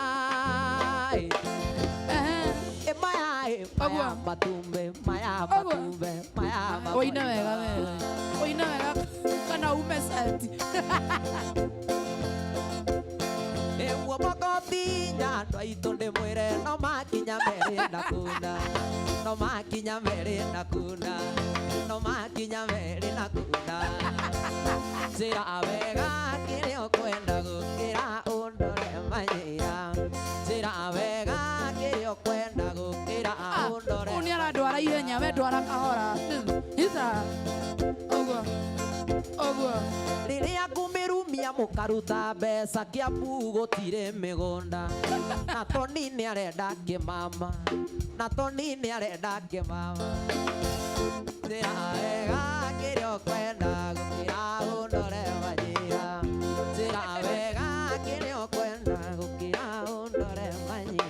Maya batumbe. Oina wega. Kana umesati. Ewo mokoti nyando aitũ ndĩmwĩre no makinya merĩ na kuna. No makinya merĩ na kuna. No makinya merĩ na kuna. Njĩra wega kĩrĩa ũkwenda gũkĩra ũndore manyira. Njĩra wega kĩrĩa ũkwenda gũkĩra ũndore. Uni aradwara ihenya we ndwara kahora. Ita. Ogwo. Rĩrĩa ngũmĩrumia mũkaruta mbeca Kiambu gũtirĩ mĩgũnda. Na Toni nĩarenda kĩmama. Njĩra wega kĩrĩa ũkwenda gũkĩra ũndore manyira. Njĩra wega kĩrĩa ũkwenda gũkĩra ũndore manyira.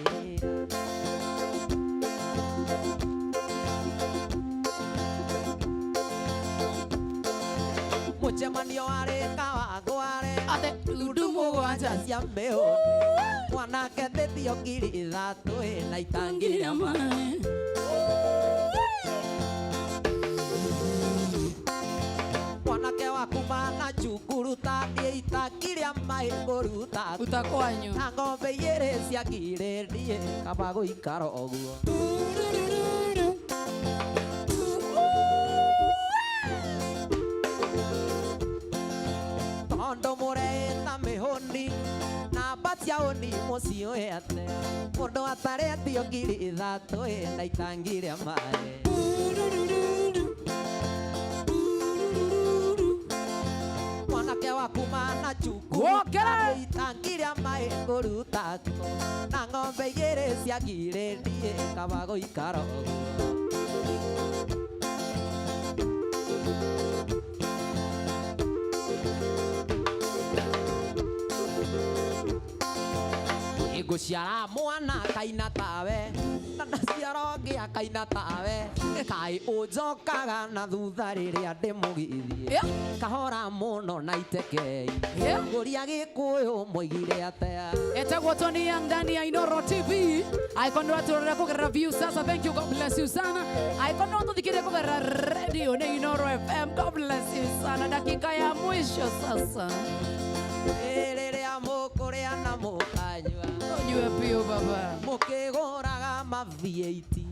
Mũcemanio warĩ Kawangware. Ate lundu mũgwanja cia mĩhũndi. Mwanake thĩthio ngiri ithatũ na itangi rĩa maĩ. Mwanake waku mana cukuru tandie itangi rĩa maĩ kũruta. Utakwanyu. Na ng'ombe igĩrĩ cia ngirĩndie kaba gũikara ũguo. Tondũ mũreĩta mĩhũndi na mbacia ũni mũciĩ ũyate. Mũndũ atarĩtio ngiri ithatũ na itangi rĩa maĩ. Mwanake waku mana cukuru itangi rĩa maĩ kũruta. Na ng'ombe igĩrĩ cia ngirĩndie kaba gũikara ũguo. Guciara mwana kaina tawe na ndaciarongia kaina tawe kai ujokaga na thutha riria ndimugithie kahora muno na itekei nguria gikuyu muigire atea etagwo Tony Young ndani ya Inooro TV aikondo aturora kugerera views sasa. Thank you, God bless you sana. Aikondo tuthikire kugerera radio na Inooro FM. God bless you sana. Dakika ya mwisho sasa riria mukuria na mukanywa onywe pio baba mukigoraga ma V8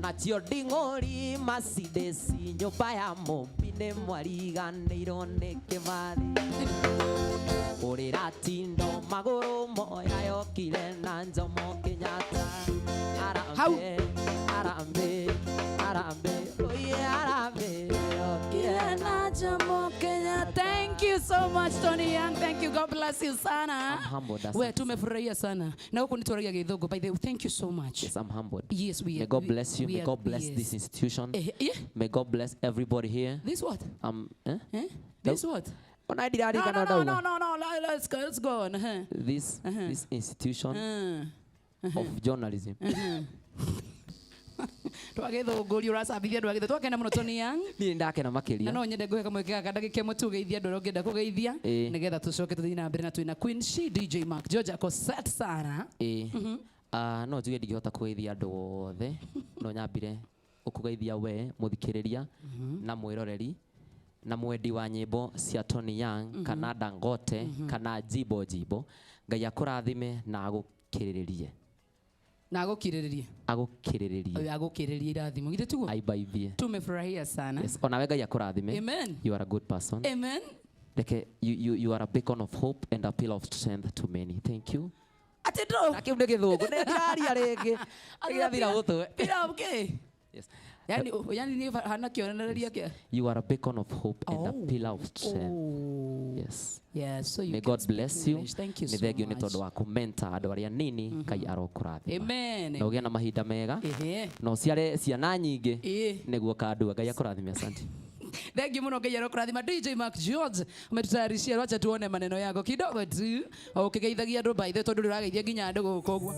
na cio nding'ori Mercedes nyumba ya mumbine mwariganĩirwo nĩ kĩmathi ũrĩra tindo magũrũ moya yokire na Jomo Kenyatta arambe arambe arambe oye arambe yokire na Jomo Kenyatta. Thank you so much Tony Young. Thank you, God bless you sana. I'm humbled. We tumefurahia sana na huko nitoragia githogo. By the way, thank you so much. Yes, I'm humbled. Yes, we may God bless you. May God bless this institution. Yeah. May God bless everybody here. This what? Eh? This what? No, let's go on. This institution of journalism. Twagithunguri uracabithia ndwagithe twakena muno Tony Young ni ndakena makiria no nyende gweka mwekega kadagike mutugeithia ndoro ngenda kugeithia nigetha tucoke tuthii na mbere na twina Queen She DJ Mark George ako set sana no njuge ndingihota kugeithia andu othe no nyambire ukugeithia we muthikiriria na mwiroreri na mwendi wa nyimbo cia Tony Young kana Dangote kana Jibo Ngai akurathime na agukiriririe na agukiriririe irathimo githe tugo aibaithie tumefurahia sana. Yes, ona we Ngai akurathime. Amen. You are a good person. Amen. Like you are a beacon of hope and a pillar of strength to many. Thank you. Atendo na kiu nde githungu ne ndaria ringi agiathira gutwe pira okay. Yes. Yani ni hana kionereria kia. You are a beacon of hope and a pillar of strength. Yes. Yes, so you may God bless you. Thank you so much. Ni tondu wa kumenta andu aria nini Kai arokurathima. Amen. Na ugia na mahinda mega. No ciare ciana nyingi niguo kandu Ngai akurathime. Asante. Thank you muno Ngai arokurathima. DJ Mark George umetutayarishia, wacha tuone maneno yako kidogo tu ukigeithagia andu by the tondu ndurageithia nginya andu guko guo.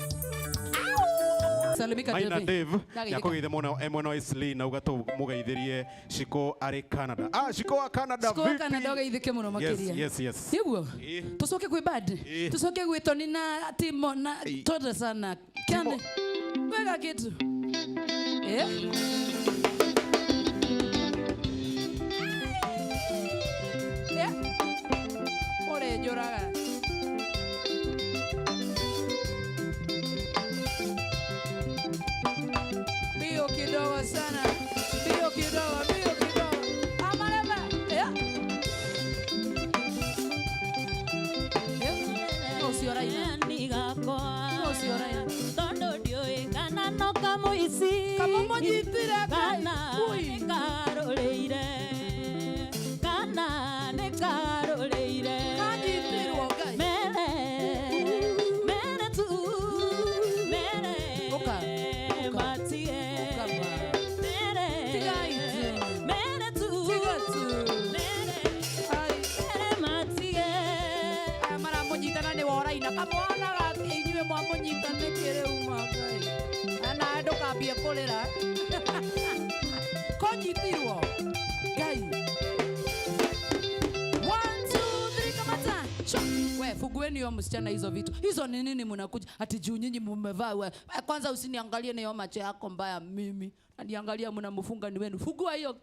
Salimika Dave yakugeithe muno emweno Isli na ugato mugeithirie Shiko ari Canada. Shiko wa Canada vipi? Shiko Canada ugeithike muno makiria. Yes. Yiguo tucoke kwi bad tucoke gwi Tony na Timo na toda sana kane wega kitu ore joraga kidogo sana bio kidogo amarema no sioraina sioraina tondo dio kana no kamuisi kama mojitira kana karoleire kana ne karoleire kajitirwa gai mere tu mere oka kamwana gati inywe mwamunyitanĩkire umakai ana andu kambia kurira konyitirwo Ngai 1 2 3 kamata we fugueni yo msichana hizo vitu hizo ni nini mnakuja ati juu nyinyi mmevaa we kwanza usiniangalie na yo macho yako mbaya mimi naniangalia mnamfunga ni wenu fugua hiyo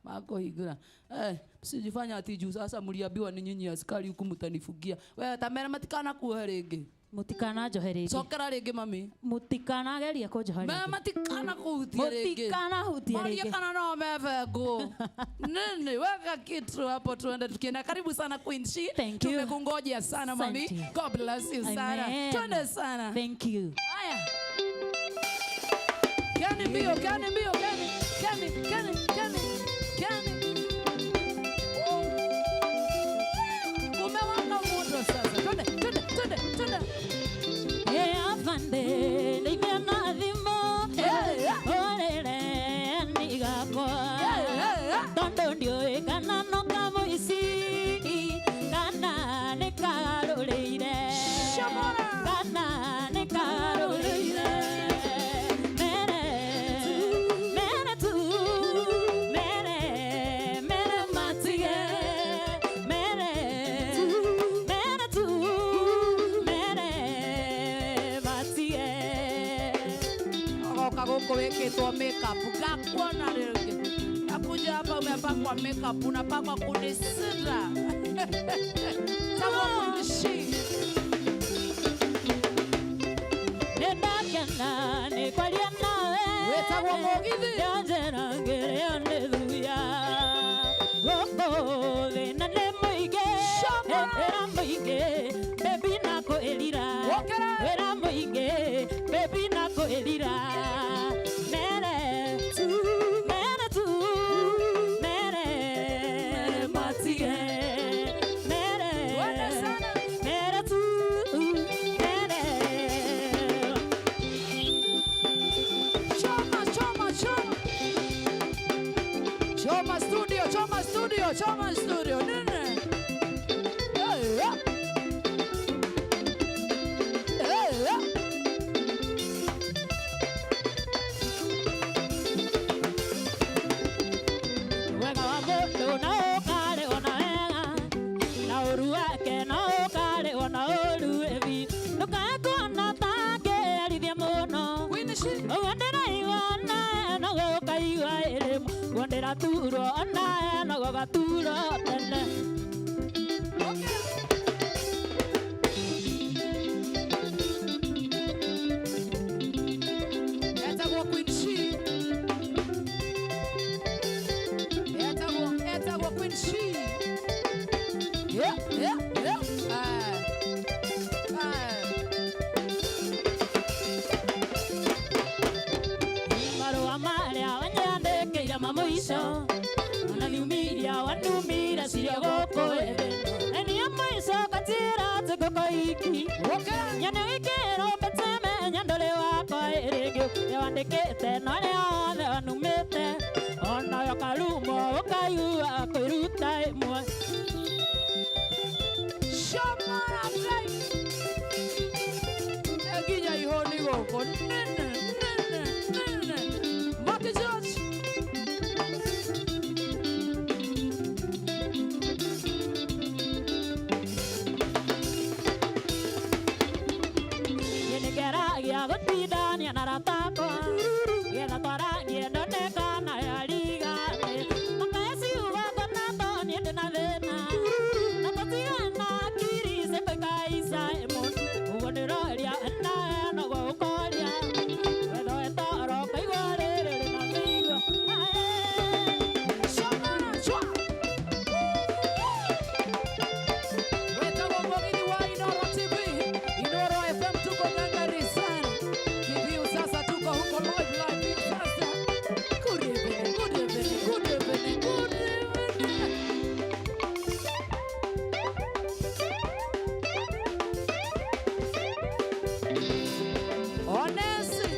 mako higura msijifanya ati juu sasa mliambiwa ni nyinyi askari huku mtanifugia wewe tamera matikana kuherege mutikana joherege sokera rege mami mutikana geria ko joherege mama matikana kuhutia rege mutikana hutia rege Maria kana no mevego nini weka kitu hapo tuende tukienda karibu sana Queen She tumekungojea sana mami God bless you sana twende sana thank you haya kani mbio umewaka moto sasa twende afande nimena dhimo orere nigako tondo ndio kana no kamuisi kana ne karoleire shama guku weketwo makeup gakuona rĩngĩ nakuja hapa umepakwa makeup unapakwa kunisira tawa mwishi Nedakena ni kwalia nawe wetagwo Mũgithi yanjera ngerea nethuya goko thina nĩ mũingĩ wĩra mũingĩ baby na kwĩrira wĩra mũingĩ baby na kwĩrira mere tu mere matige mere tu mere Choma studio nene wega wa mũndũ na ũkare ona wega na ũru wake na ũkare ona ũru evi ndũkakuona tangĩarithia mũno ũguo ndĩraigua nae no gũkaigua ĩrĩmũ guo ndĩraturwo nae no gũgaturwo tene etagwo Queen She etagwo Queen She marũa marĩa wanyandĩkĩire mamũico wananiumiria wanumira cirio gũkũ thĩ na niĩ mũico gatira atĩ ngũkoiki nyone wĩkĩrwo mbĩtemenya ndũrĩ wakwa ĩrĩngĩ wandĩkĩte no arĩa othe wanumĩte onayo karumo ũkaigua kwĩruta ĩmwe eginya ihoni gũkũ nene Marky George nĩngeragia gũtindania na ratakwa getha twarangie ndonekana yarigane makeciuga ngonato niĩ ndĩ na thĩna na tũtigana akiri cĩkũikaica ĩmwe ũguo ndĩroria nae noguo ũkoria wetho etoro kaigua rĩrĩ rĩna mĩigua wetagwo Mũgithi wa Inooro TV Inooro FM tuko gangari sana kiviu sasa tuko huko live sasa good evening Onesi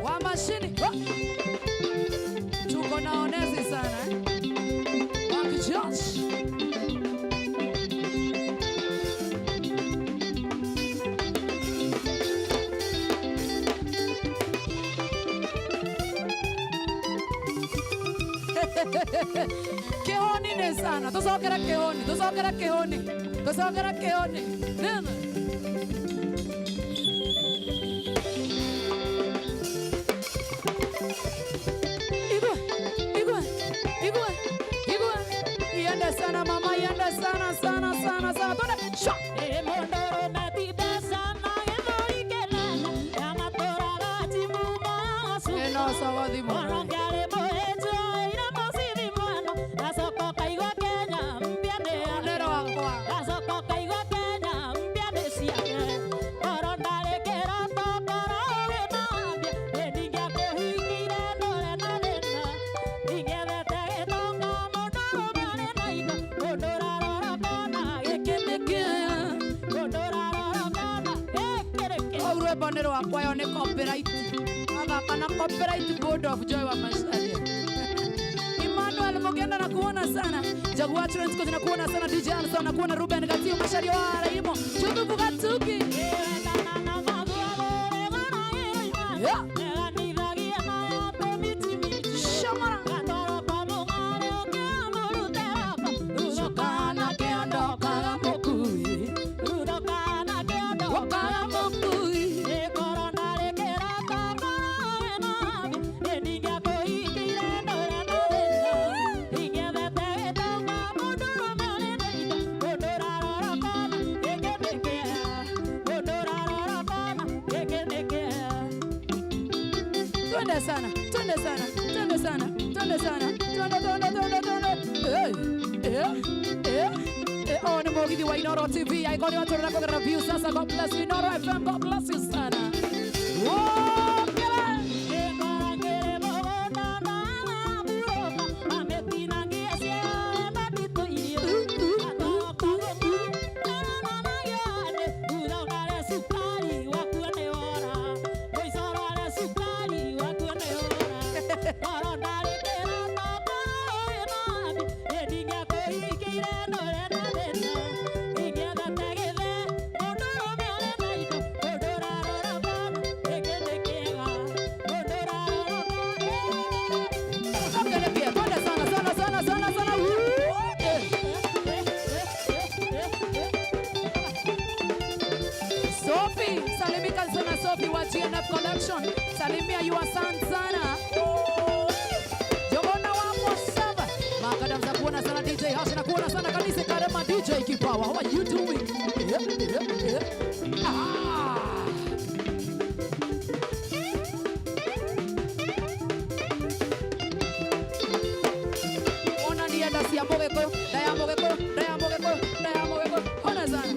wa mashini tuko na Onesi sana Marky George Kehoni ne sana tusokera kehoni nene igwe iende sana mama iende sana twende sha Mondoro na tibesa na gĩthũri kĩnene ya matũraga timuma acu eno sawathi mwana Orongale mohejo ira mosithi mwano Asoko kaigua Kenya mpya nĩ nero wakwa Asoko kaigua Kenya mpya nĩ ciake Oro ndarĩ kĩroto ngoro wĩna mbia Nĩndingĩakũhingire ndũre na thĩna Ndingĩethete gĩtonga mũndũ ũrũme arĩ na indo Mũndũ ũrarora kona gĩkĩ nĩ kĩaya Mũndũ ũrarora kona gĩkĩ nĩ kĩaya au rwĩmbo nĩ rwakwa yo nĩ copyright agaka na copyright board of Joy wa Macharia Emmanuel Mugenda nakuona sana Jaguar Trends nakuona sana DJ Alson nakuona Ruben Gatio Macharia wa Raimo Chubu Gatuki Shamara Sokana keondokaga mukui Wakaga mukui Twende sana, twende sana, twende sana, twende sana, oh, ni Mugithi wa Inooro TV. Aikoni watu wanataka review sasa. God bless you Inooro FM. God bless you sana. Sophie, salimika sana Sophie wa GNF Collection. Salimia you asante sana. Jogona wako saba. Makadam za kuona sana DJ Hash na kuona sana kanisa Karema DJ Kipawa. How are you doing? Ona ndiye ndasi ya Mogeko, Daya Mogeko, Daya Mogeko, Daya Mogeko. Ona sana.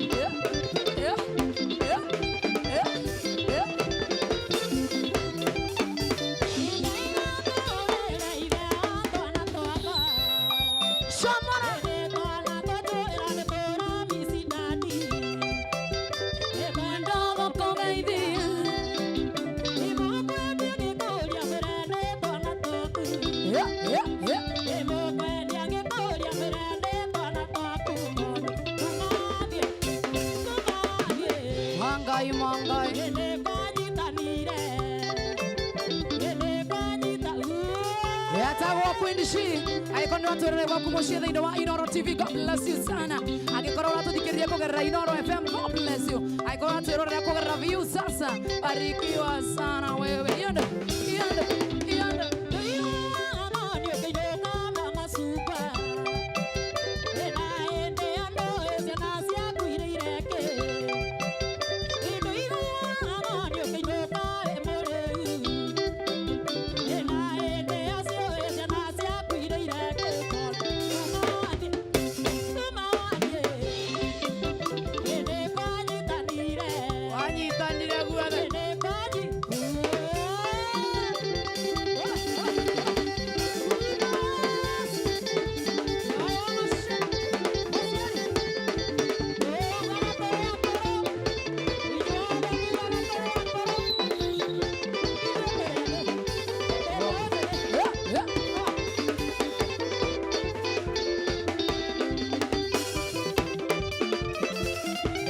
Yatawa kwindishi aikoni watu wale wa kumushia the Inooro TV. God bless you sana. Akikora watu dikiria kwa Inooro FM. God bless you. Aikoni watu wale kwa review sasa. Barikiwa sana wewe. Yanda.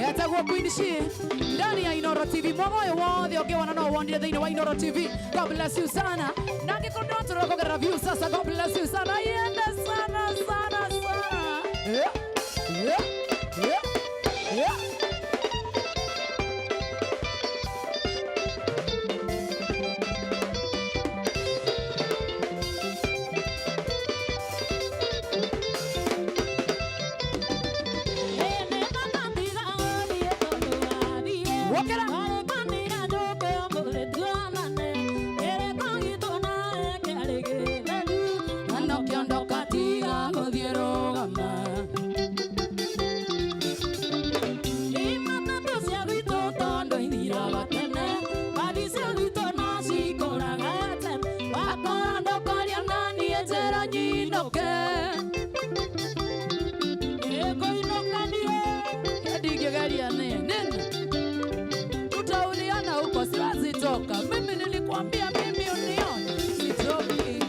Yatawa kwindishi ndani ya Inooro TV. Moyo wothe ukiwana no wondire thini wa Inooro TV. God bless you sana. Na ngikondo watu wale kwa review sasa. God bless you sana. Yenda sana sana sana. Tutauliana huko siwezi toka. Mimi nilikwambia mimi unione sitoki.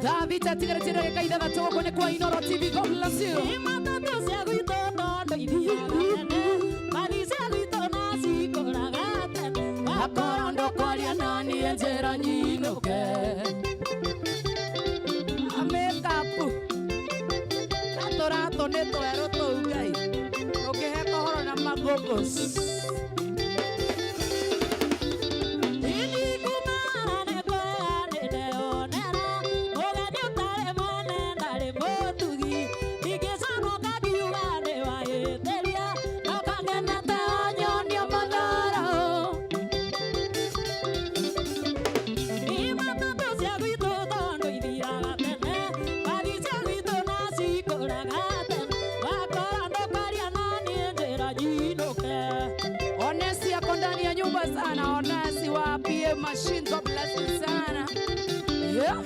Davita tigara tigara kaida da toko ne kwa Inooro TV. God bless you. Akorondo kwaria nani enjera nyinoke. Amekapu Rato neto eroto ugai. Okehe kohoro na magogos. Ini kumara ne kwa ne deonera. Oga dio wa PA Machine, God bless you sana. Yeah.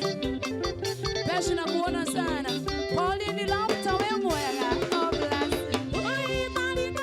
Pesha na kuona sana. Pauline Lauta we mwega. God bless you.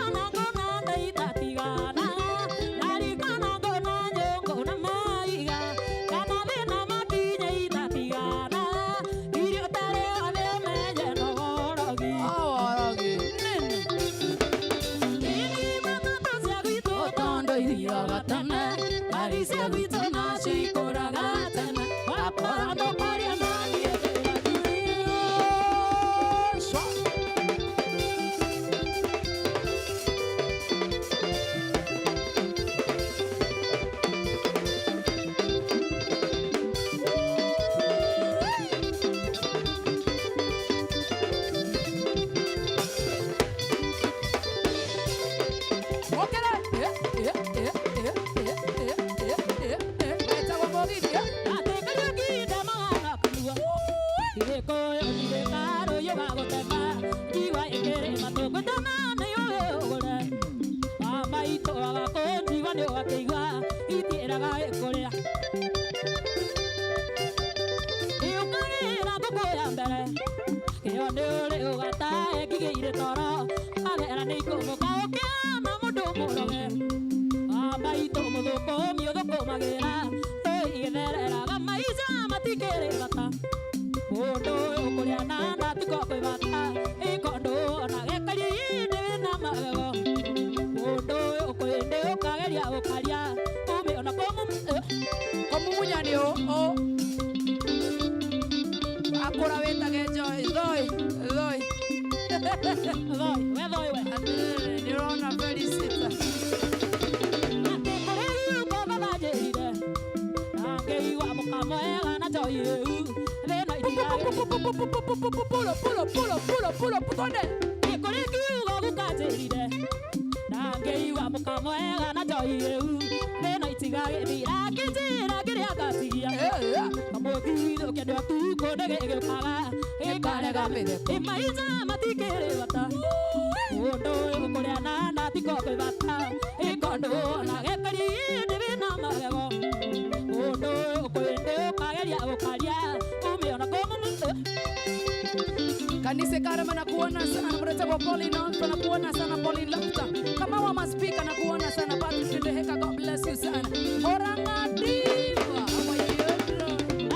Kanise Karama na kuona sana mreta kwa Pauline Lauta na kuona sana Pauline Lauta. Kama wa maspika na kuona sana Patrick Ndeheka, God bless you sana. Oranga diva amayedro.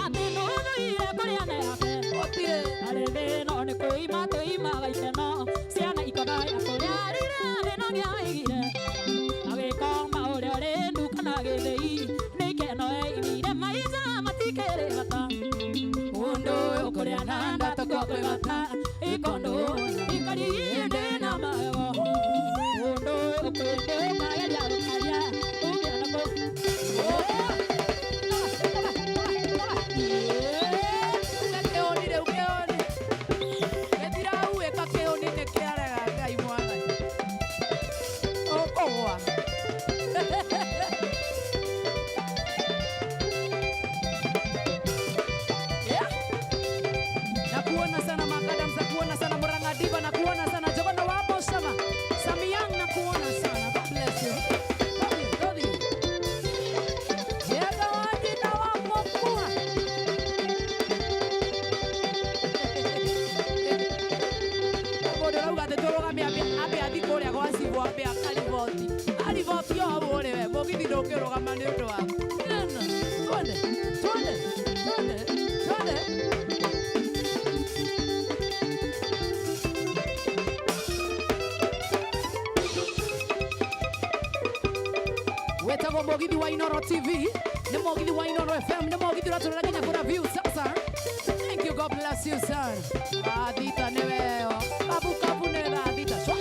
Atino no ire koreana yake. Otie. Alebe no ne koima toima gaiteno. Siana ikoga ya korearira de no nyaigire. Age koma ore ore ndukana gedei. Nike no ire maiza matikere bata. Ondo koreana ndata kwa bata. Ikondo ikariende na mago ondo okende kaya kaya uyanako ukeoni de ukeoni etira uwe kakeoni ne kiara gai mwana okoa nakuona sana makadam za kuona sana Muranga Diva na kuona sana Jogona wapo sama Samiyang na kuona sana. God bless you. Love you. Yega wadi na wapo kuwa Obodo rauga te toroga me abe adikore ako asibo abe akalivoti alivoti yo abore we bogithi ndokeroga mane ndo wa twende twende twende twende wetagwo Mugithi wa Inooro TV, ni Mugithi wa Inooro FM, ni Mugithi uratũrĩra nginya kũrĩa view sasa. Thank you, God bless you son. Adita nĩ weo kabu kabu nĩ Adita shwa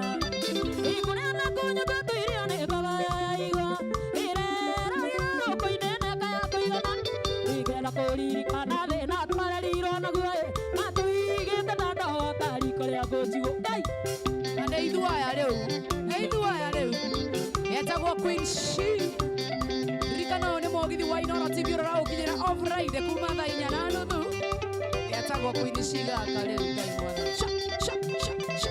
Ikuna na kunya tu iria ne baba ya iwa Queen She Rikana one mogithi wa Inooro TV rora ukinyira off Friday kuma thaa 4:30 yatagwo Queen She gaka riu ngai mwana sha sha sha sha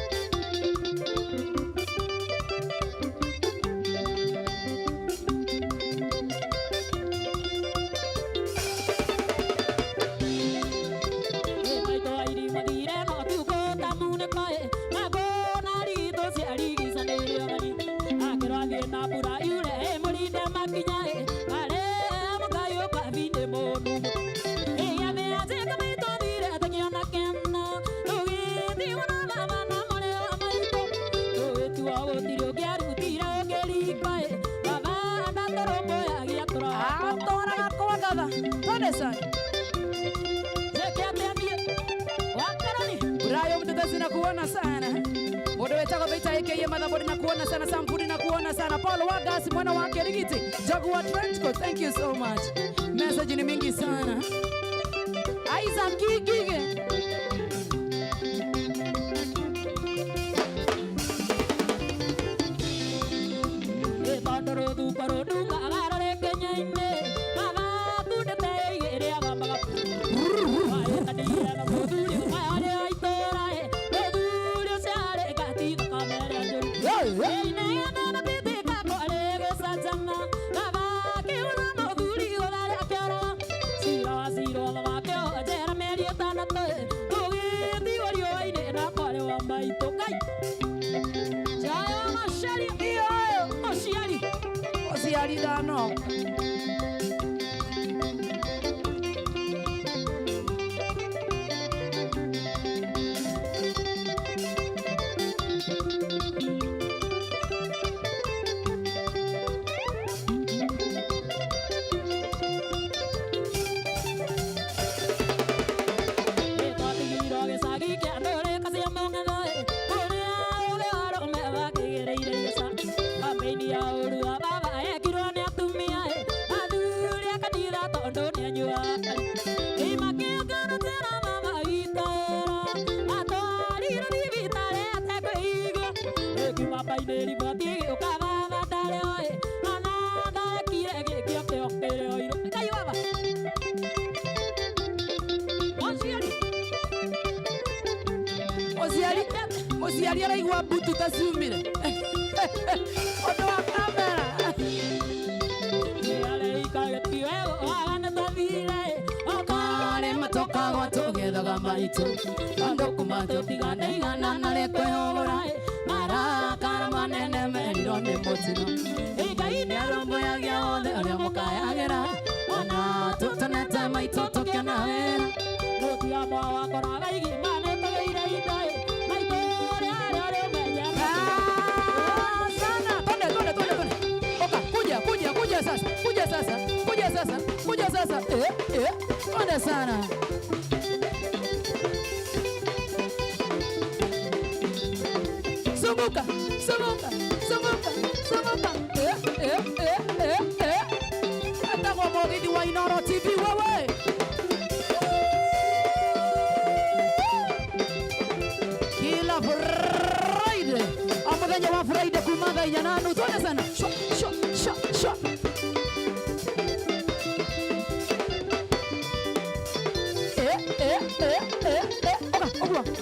kuona sana Bodo wetako beta aka Madhabodi na kuona sana Samfudi na kuona sana Paulo Wagasi mwana wake Rigiti Jaguar Trenchcoat thank you so much message ni mingi sana Isaac Gigige Bandoro du parodu kagarare Kenya ine Mama tu de tegere agamba Ay kadira na boduri ay no. Osiari araigua butu taciumire ondo wa kamera okare matokagwo tugethaga maitũ andũ kuma tũtigane igana narĩ kwĩhũgũra marakara manene merirwo nĩ mũtino Ngai nĩarũmbũyagia othe arĩa mũkayagĩra ona tũtonete maitũ tũkĩona wĩra mũtiamwa wakoraga igimane tũgĩire indo Kuja sasa. Onda sana. Sumuka. Ata kwa mogithi wa Inooro TV wewe. Kila Friday. Amuthenya wa Friday kuma thaa 4:30 tuone sana. Sho.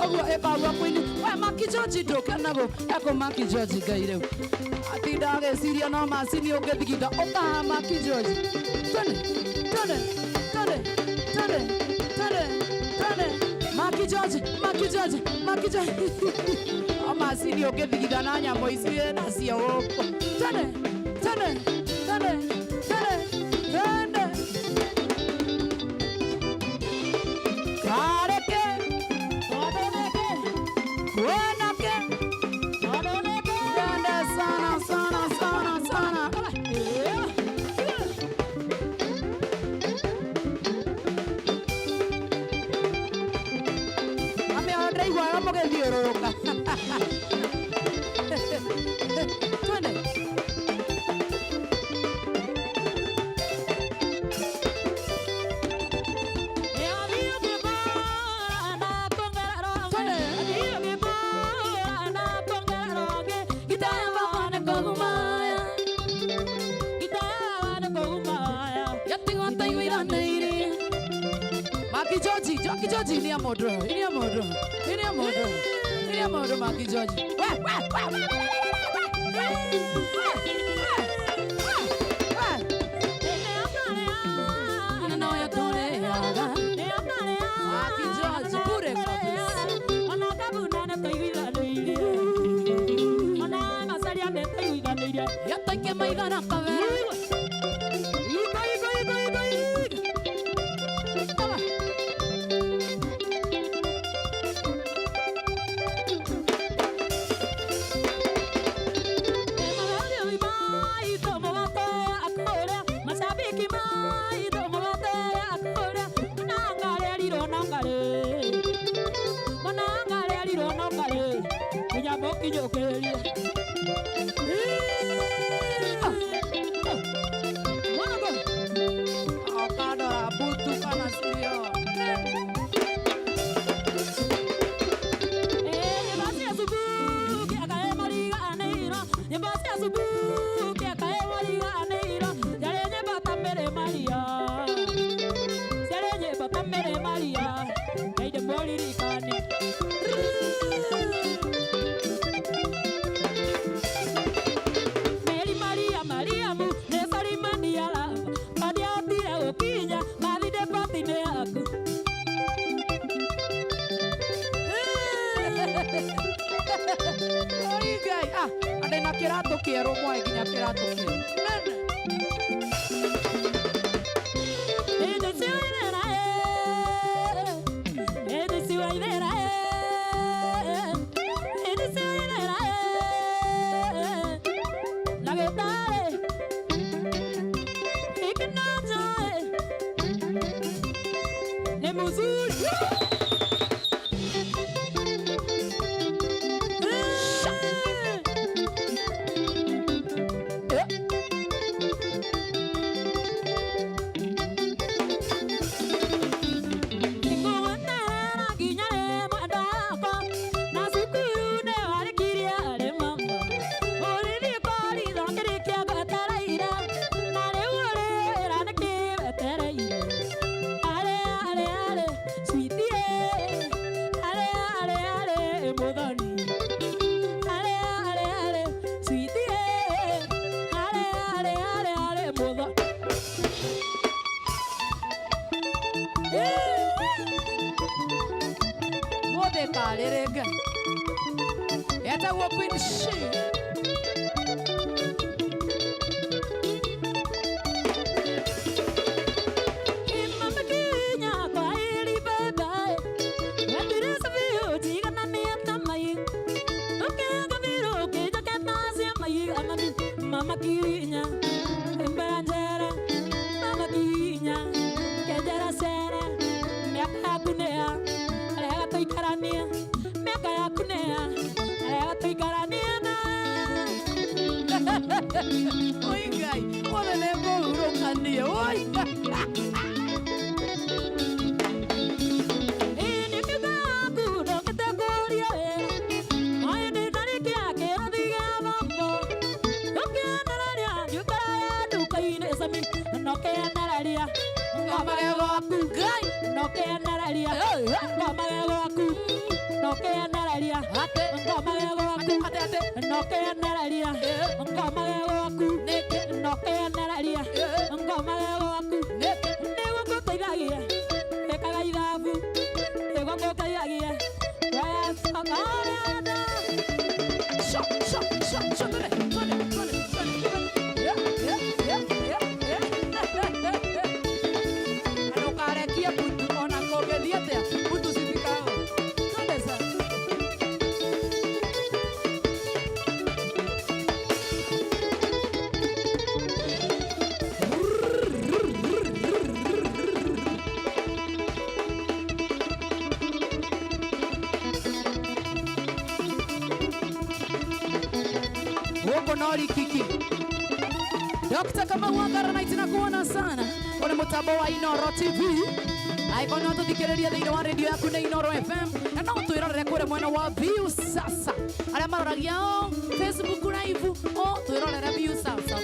Ogwa ekawa kwini wa makijoji dokanago eko makijoji gaire atinda geciria no macini ungithigitha oka makijoji tone makijoji o macini ungithigitha na nyamo ici na cia gũkũ tone Joki George ini amodro. Maki George. Kirato quiero moi ginya kirato quiero. Nori Kiki Dr. Kamau Wangara na tunakuona sana kwenye mtambo wa Inoro TV. Aikona tuthikireria thĩinĩ wa radio yaku na Inoro FM na no twĩrorere kũrĩa mwena wa View Sasa arĩa maroragia o Facebook live o twĩrorere View Sasa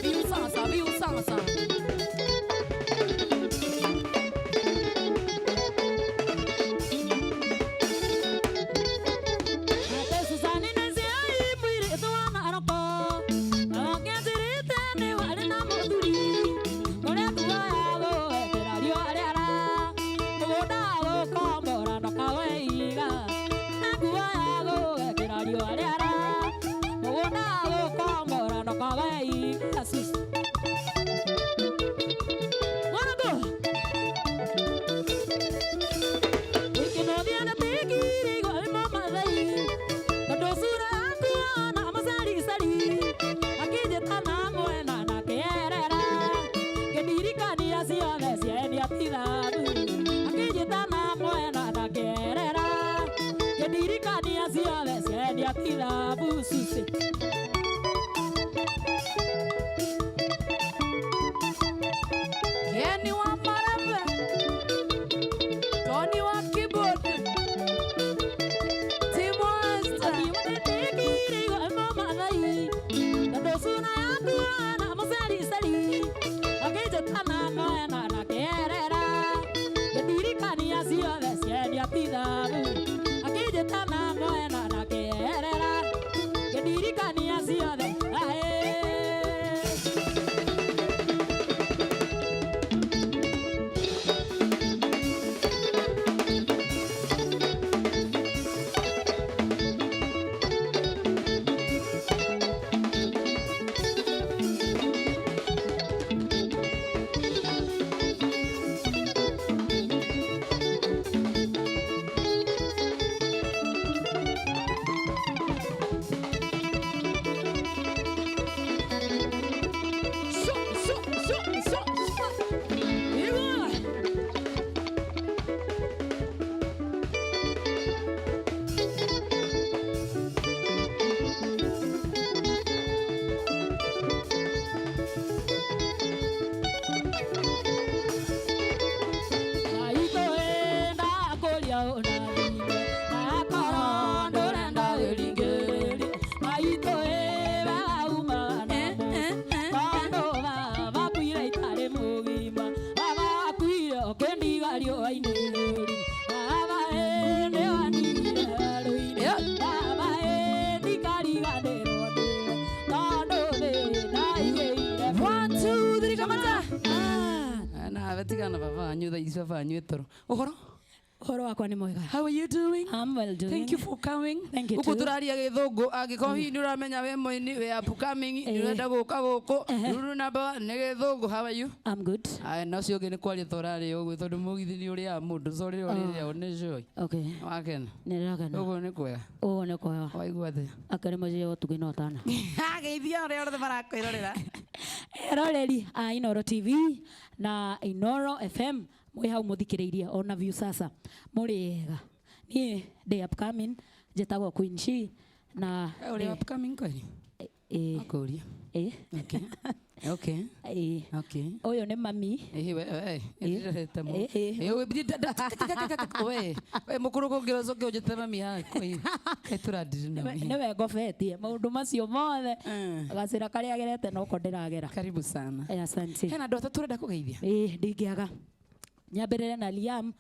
Susi. Kenny wa Maramba, Tony wa keyboard, Tim Wasta. Betigana baba anyu tha icio baba anyu etoro. Uhoro? Uhoro wakwa ni mwega. How are you doing? I'm well doing. Thank you for coming. Thank you. Uko turaria githungu agiko hi ni uramenya we moini we upcoming ni wenda guka guku ruru namba ni githungu. How are you? I'm good. Ai no cio ngini kwaria thorari ugu tondu mugithi ni uria mundu sorry uria one joy. Okay. Wakena. Ni rakana. Ugu ni kwega. Ugu ni kwega. Waigua the. Akari moje otugina otana. Geithia uria othe marakwirorera. Eroreri a Inoro TV na Inoro FM mwe hau muthikiriirie ona view sasa muriega ni day upcoming jetagwo Queen She na uri upcoming kweli akuria okay okay okay oyo ni mami we mukuru kungirozo ke ujete mami yako eturadiri ni we ngofetie maundu macio mothe agacira kari agerete no ko ndiragera. Karibu sana. Asante. Hena ndo turenda kugeithia ndingiaga nyambirire na Liam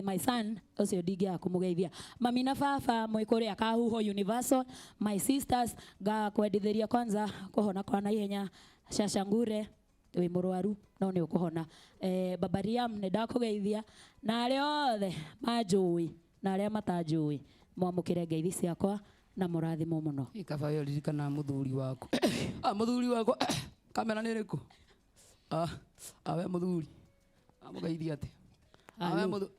my son ucio ndingiaga kumugeithia mami na baba mwikuri akahuho Universal, my sisters ga kwendithiria kwanza kuhona kwa na ihenya Shashangure wi murwaru no ni ukuhona baba Liam ni ndakugeithia na ari othe majui na ari matajui mwamukire ngeithi ciakwa na murathimo muno. Ikaba yo ririkana muthuri wako muthuri wako kamera ni riku awe muthuri amugeithia ati awe muthuri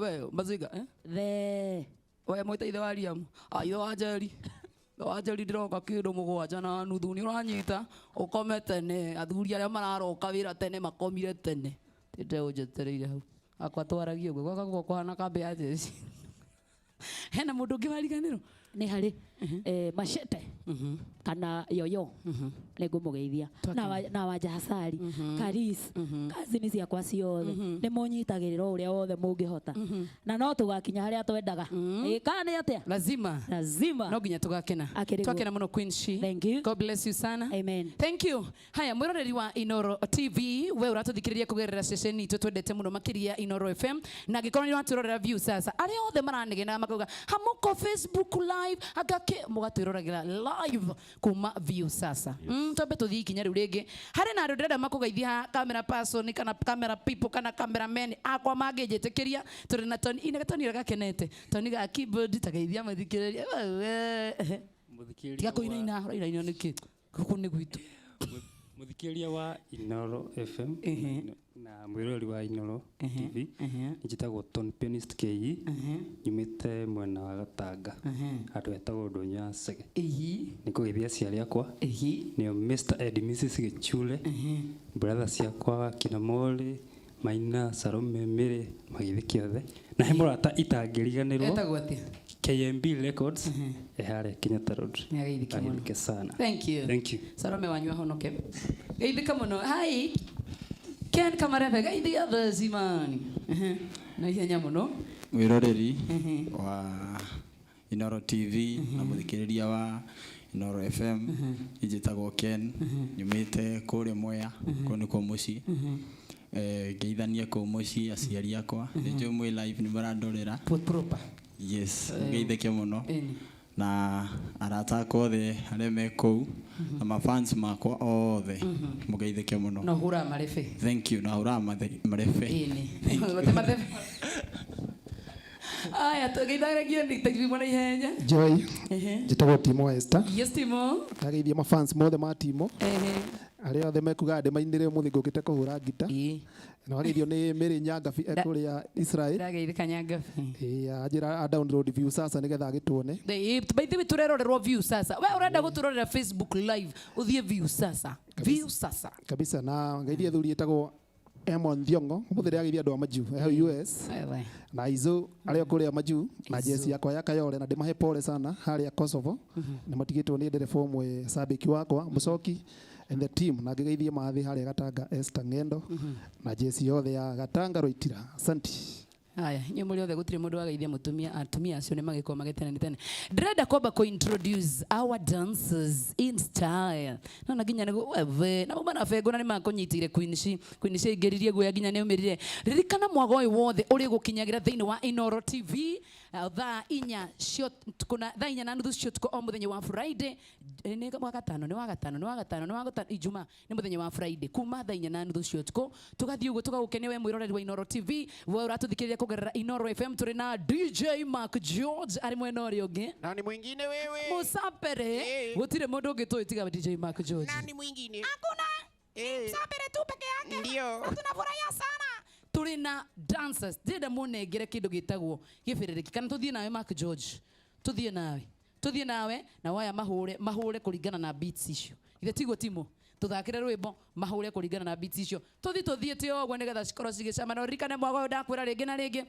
we maziga the we mwite wa Liam ithe wa Njeri wa Njeri ndiroka kindu mugwanja na nuthu ni uranyita ukomete ne athuri aria mararoka wira tene makomire tene tinde unjetereire hau akwa twaragie gwe gwaka kuhana kambe ya jeshi. Hena mundu ngibariganiro ni hari Machete kana yoyo ningumugeithia na wanja Hasari Karis kazi ni ciakwa ciothe ni munyitagirira uria wothe mungihota na no tugakinya haria twendaga kana ni atia lazima no ginya tugakena twakena muno Queen She. Thank you. God bless you sana. Amen. Thank you. Haya mwiroreri wa Inoro TV we uratuthikiriria kugerera station itu twendete muno makiria Inoro FM na gikorwo ni waturorera view sasa aria othe maranegena makauga hamuko Facebook live agake mugatwiroragera live kuma view sasa tobe tuthii kinya riu ringi hari na ndurenda makugeithia camera person kana camera people kana cameraman akwa mangejetikiria turi na Tony ine Tony gakenete Tony ga keyboard tageithia mathikiriria tiga kuina ina niki guku ni gwitu muthikiria wa Inoro FM na mwirori wa Inoro TV njitagwo Tony Pianist KE nyumite mwena wa Gatanga andu etagwo Ndunya Sege ni kugeithia ciari akwa ni Mr. Ed Mrs. Gichule brother ciakwa Kinamoli Maina Salome Mire magithi kiothe na he murata itangiriganirwo etagwo atia KMB Records ehare Kenyatta Road. Ngeithike sana. Thank you. Thank you. Salome wanyu honoke. Geithika muno. Hi. Ken Kamarebe geithia others imani. Na ihenya muno. Mwiroreri wa Inoro TV na muthikiriria wa Inoro FM ijitagwo Ken nyumite kuri Mwea kuni kwa muci geithania kwa muci aciari akwa njo mwe live ni marandorera proper. Yes geitheke muno na arata kothe aria me kou na mafans makwa othe mugeitheke muno na hura marefe. Thank you na hura marefe Gote marefe. Aya tugeithagio ni tagirimo na ihenya Joy jitagwo Timo Esther. Yes Timo Ageithia mafans mothe ma Timo aria othe mekuga ndĩ mainire muthi ngũkĩte kũhũra ngita na wageithio nĩ Mary Nyangabi ekũrĩa Israel ndageithika Nyangabi ajira download view sasa nigetha agĩtuone baithe turerorerwo view sasa we urenda guturorera Facebook live uthie view sasa kabisa na ngeithia thuri etagwo Emon Thiongo muthire ageithia andũ a Maju US na izo aria kũrĩa Maju na jesi yakwa ya Kayole na ndĩmahe pole sana harĩa Kosovo na matigĩtwo nĩ ndereba ũmwe sabiki wakwa Mucoki and the team na ngeithia mathi harĩa Gatanga Esther Ngendo na jesi yothe ya Gatanga Roitira. Asante. Aya nyumuri othe gutire mundu ageithia mutumia atumia acio ni magikoma magetene ni tene. Ndĩrenda kwamba ko introduce our dancers in style. Na nginya ni wewe na mama na fego na ni makunyitire Queen C ingeririe guya nginya ni umirire. Ririkana mwago uyu wothe uri gukinyagira thiini wa Inoro TV thaa inya cio kuna thaa inya na nuthu cio tuko o muthenya wa Friday ni wa gatano Ijumaa ni muthenya wa Friday kuma thaa inya na nuthu cio tuko tugathie uguo tugagukenia we mwiroreri wa Inoro TV we uratuthikiria kugerera Inoro FM turi na DJ Mark George ari mwena uri ungi nani mwingine wewe Musapere gutire mundu ungi tuitiga DJ Mark George nani mwingine hakuna Musapere tu peke yake ndio tunafurahia sana turi na dancers ndenda munengere kindu gitagwo gibiririki kana tuthie nawe Mark George tuthie nawe na waya mahure kuringana na beats icio ithe tigwo Timo tuthakire rwimbo mahure kuringana na beats icio tuthie te ogwo nigetha cikorwo cigicama na ririkane mwago ndakwira ringi na ringi